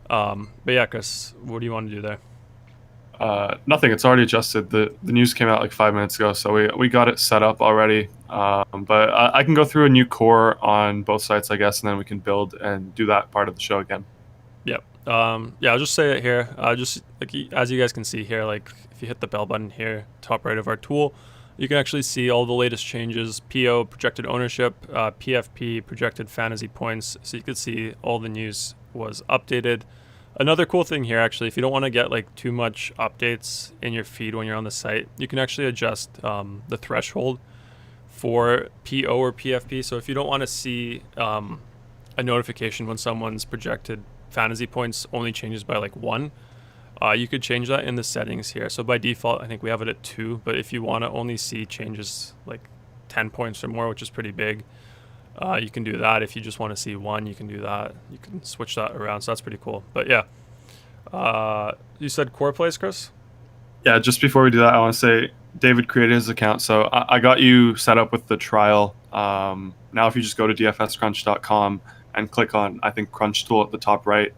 But yeah, Chris, what do you want to do there? Nothing. It's already adjusted. The news came out like 5 minutes ago, so we got it set up already. But I can go through a new core on both sites, I guess, and then we can build and do that part of the show again. Yep. Yeah, I'll just say it here. Just like as you guys can see here, like if you hit the bell button here, top right of our tool, you can actually see all the latest changes: PO, projected ownership, PFP, projected fantasy points. So you can see all the news was updated. Another cool thing here, actually, if you don't want to get like too much updates in your feed when you're on the site, you can actually adjust the threshold for PO or PFP. So if you don't want to see a notification when someone's projected fantasy points only changes by like 1, you could change that in the settings here. So by default, I think we have it at 2, but if you want to only see changes like 10 points or more, which is pretty big, you can do that. If you just want to see 1, you can do that. You can switch that around, so that's pretty cool. But yeah, you said core plays, Chris? Yeah, just before we do that, I want to say David created his account, so I got you set up with the trial. Now if you just go to dfscrunch.com and click on, I think, Crunch Tool at the top right,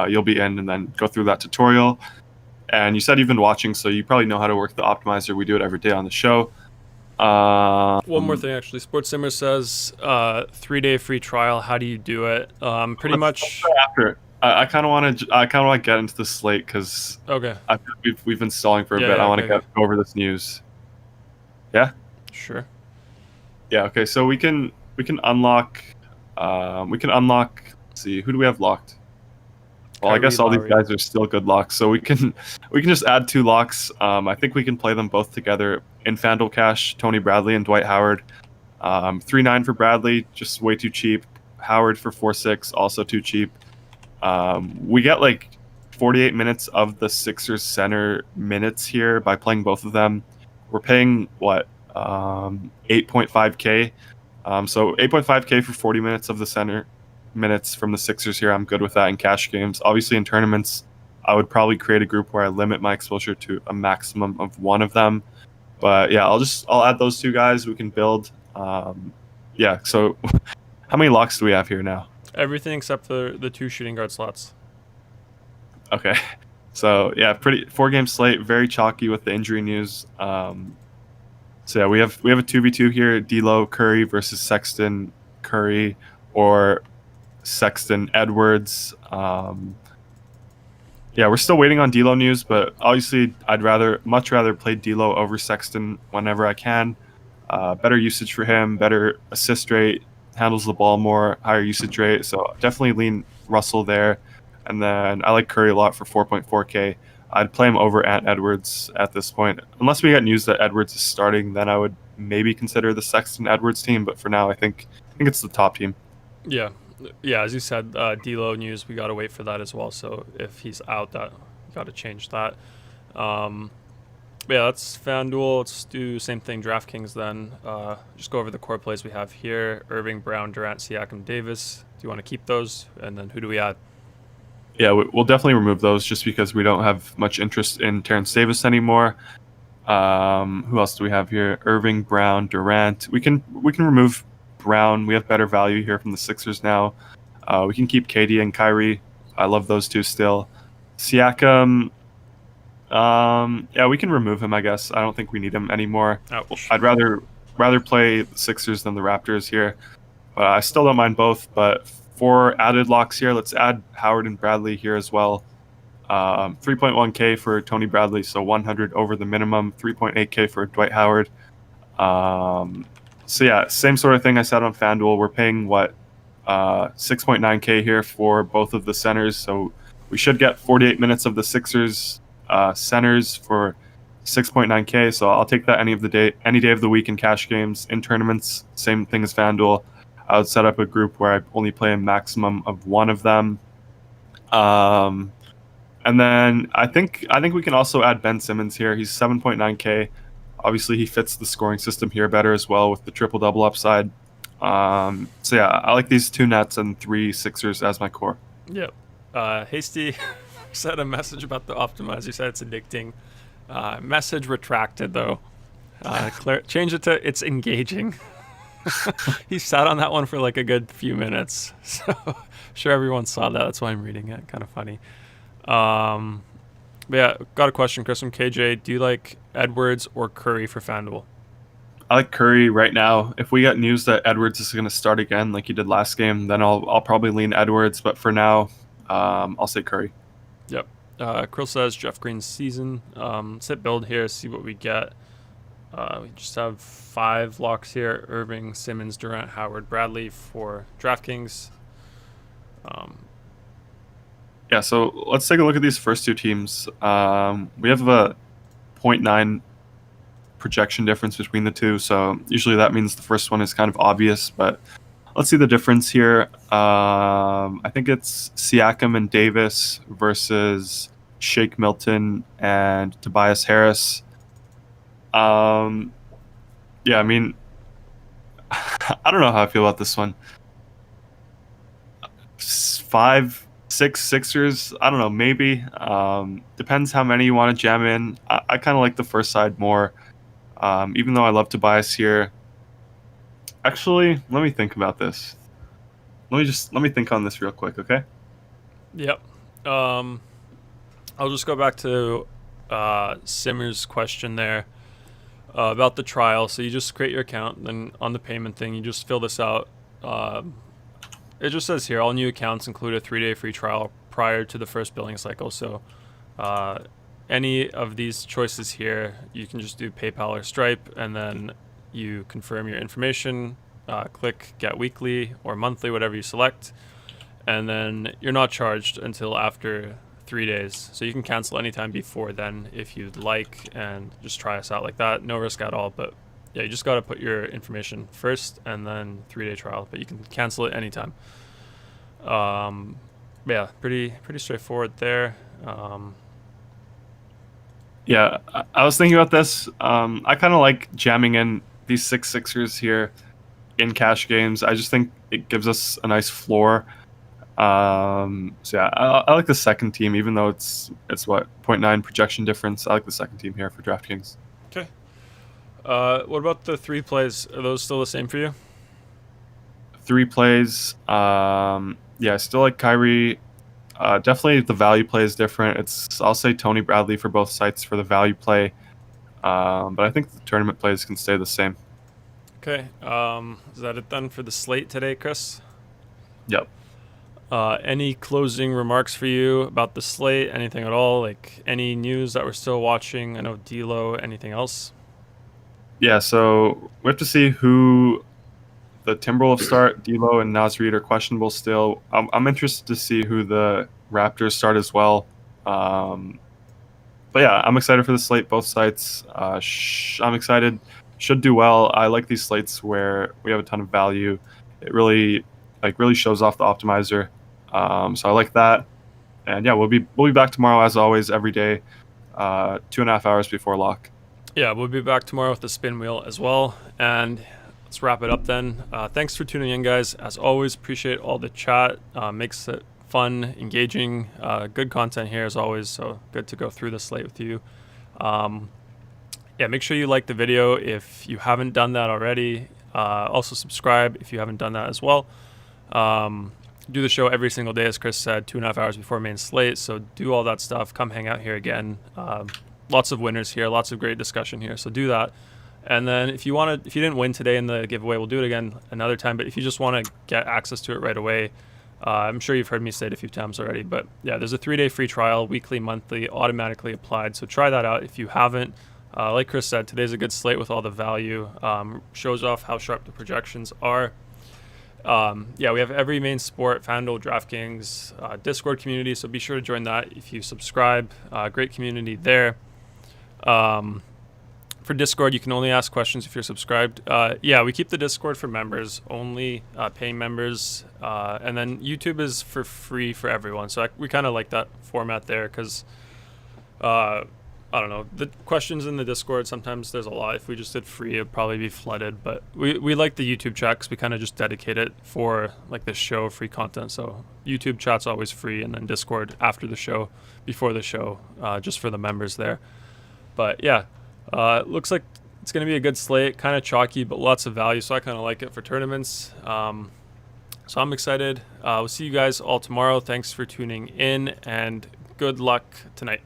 you'll be in, and then go through that tutorial. And you said you've been watching, so you probably know how to work the optimizer. We do it every day on the show. One more thing, actually. Sports Simmer says 3-day free trial. How do you do it? Pretty much after. I kind of want to get into the slate because okay, we've been stalling for a bit. I want to go over this news. Yeah. Sure. Yeah. Okay. So we can unlock. Let's see, who do we have locked? Well, Garry, I guess all these guys are still good locks, so we can just add 2 locks. I think we can play them both together in FanDuel Cash. Tony Bradley and Dwight Howard. 3.9 for Bradley, just way too cheap. Howard for 4.6, also too cheap. We get like 48 minutes of the Sixers center minutes here by playing both of them. We're paying what 8.5K. So 8.5K for 40 minutes of the center minutes from the Sixers here. I'm good with that in cash games. Obviously in tournaments, I would probably create a group where I limit my exposure to a maximum of 1 of them. But yeah, I'll add those 2 guys. We can build. Yeah. So how many locks do we have here now? Everything except for the 2 shooting guard slots. Okay. So yeah, pretty 4-game slate, very chalky with the injury news. So yeah, we have a 2v2 here, D'Lo Curry versus Sexton Curry, or Sexton Edwards. Yeah, we're still waiting on D'Lo news, but obviously I'd much rather play D'Lo over Sexton whenever I can. Better usage for him, better assist rate, handles the ball more, higher usage rate. So definitely lean Russell there. And then I like Curry a lot for 4.4K. I'd play him over Ant Edwards at this point. Unless we get news that Edwards is starting, then I would maybe consider the Sexton Edwards team. But for now, I think it's the top team. Yeah. Yeah, as you said, D'Lo news, we got to wait for that as well. So if he's out, that got to change that. Yeah, that's FanDuel. Let's do same thing, DraftKings then. Just go over the core plays we have here. Irving, Brown, Durant, Siakam, Davis. Do you want to keep those? And then who do we add? Yeah, we'll definitely remove those just because we don't have much interest in Terrence Davis anymore. Who else do we have here? Irving, Brown, Durant. We can remove Brown. We have better value here from the Sixers now. We can keep KD and Kyrie. I love those 2 still. Siakam, Yeah, we can remove him, I guess. I don't think we need him anymore. Ouch. I'd rather play the Sixers than the Raptors here. I still don't mind both, but for added locks here, let's add Howard and Bradley here as well. 3.1K for Tony Bradley, so 100 over the minimum. 3.8K for Dwight Howard. So yeah, same sort of thing I said on FanDuel. We're paying 6.9K here for both of the centers, so we should get 48 minutes of the Sixers centers for 6.9K. So I'll take that any day of the week in cash games. In tournaments, same thing as FanDuel. I would set up a group where I only play a maximum of one of them. And then I think we can also add Ben Simmons here. He's 7.9K. Obviously, he fits the scoring system here better as well with the triple-double upside. So yeah, I like these 2 Nets and 3 Sixers as my core. Yep. Hasty sent a message about the optimizer. He said it's addicting. Message retracted, though. Change it to it's engaging. He sat on that one for like a good few minutes. So sure everyone saw that. That's why I'm reading it. Kind of funny. But yeah, got a question, Chris, from KJ. Do you like Edwards or Curry for FanDuel? I like Curry right now. If we get news that Edwards is going to start again like he did last game, then I'll probably lean Edwards. But for now, I'll say Curry. Yep. Krill says Jeff Green's season. Sit build here, see what we get. We just have 5 locks here: Irving, Simmons, Durant, Howard, Bradley for DraftKings. Yeah, so let's take a look at these first 2 teams. We have a 0.9 projection difference between the 2, so usually that means the first one is kind of obvious, but let's see the difference here. I think it's Siakam and Davis versus Shake Milton and Tobias Harris. Yeah, I mean, I don't know how I feel about this one. 5, 6 Sixers, I don't know, maybe. Depends how many you want to jam in. I kind of like the first side more, even though I love Tobias here. Actually, let me think about this. Let me think on this real quick, okay? Yep. I'll just go back to Simmer's question there about the trial. So you just create your account, then on the payment thing, you just fill this out. It just says here, all new accounts include a 3-day free trial prior to the first billing cycle. So any of these choices here, you can just do PayPal or Stripe, and then you confirm your information, click get weekly or monthly, whatever you select, and then you're not charged until after 3 days. So you can cancel anytime before then if you'd like, and just try us out like that. No risk at all, but yeah, you just got to put your information first and then 3-day trial, but you can cancel it anytime. Yeah, pretty straightforward there. Yeah, I was thinking about this. I kind of like jamming in these 6 Sixers here in cash games. I just think it gives us a nice floor. So yeah, I like the second team, even though it's what 0.9 projection difference. I like the second team here for DraftKings. Okay. What about the 3 plays? Are those still the same for you? 3 plays. Yeah, I still like Kyrie. Definitely the value play is different. I'll say Tony Bradley for both sites for the value play. But I think the tournament plays can stay the same. Okay. Is that it then for the slate today, Chris? Yep. Any closing remarks for you about the slate? Anything at all? Like any news that we're still watching? I know D'Lo. Anything else? Yeah, so we have to see who the Timberwolves start. D'Lo and Naz Reid are questionable still. I'm interested to see who the Raptors start as well. But yeah, I'm excited for the slate, both sides. I'm excited. Should do well. I like these slates where we have a ton of value. It really shows off the optimizer. So I like that. And yeah, we'll be back tomorrow as always, every day, 2.5 hours before lock. Yeah, we'll be back tomorrow with the spin wheel as well. And let's wrap it up then. Thanks for tuning in, guys. As always, appreciate all the chat. Makes it fun, engaging, good content here as always. So good to go through the slate with you. Yeah, make sure you like the video if you haven't done that already. Also subscribe if you haven't done that as well. do the show every single day, as Chris said, 2.5 hours before main slate. So do all that stuff. Come hang out here again. Lots of winners here, lots of great discussion here. So do that. And then if you didn't win today in the giveaway, we'll do it again another time. But if you just want to get access to it right away, I'm sure you've heard me say it a few times already. But yeah, there's a 3-day free trial, weekly, monthly, automatically applied. So try that out if you haven't. Like Chris said, today's a good slate with all the value. Shows off how sharp the projections are. Yeah, we have every main sport, FanDuel, DraftKings, Discord community. So be sure to join that if you subscribe. Great community there. For Discord, you can only ask questions if you're subscribed. Yeah, we keep the Discord for members only, paying members. And then YouTube is for free for everyone. So we kind of like that format there because, I don't know, the questions in the Discord, sometimes there's a lot. If we just did free, it'd probably be flooded. But we like the YouTube chat because we kind of just dedicate it for like this show, free content. So YouTube chat's always free, and then Discord after the show, before the show, just for the members there. But yeah. Looks like it's going to be a good slate, kind of chalky, but lots of value, so I kind of like it for tournaments. So I'm excited. We'll see you guys all tomorrow. Thanks for tuning in, and good luck tonight.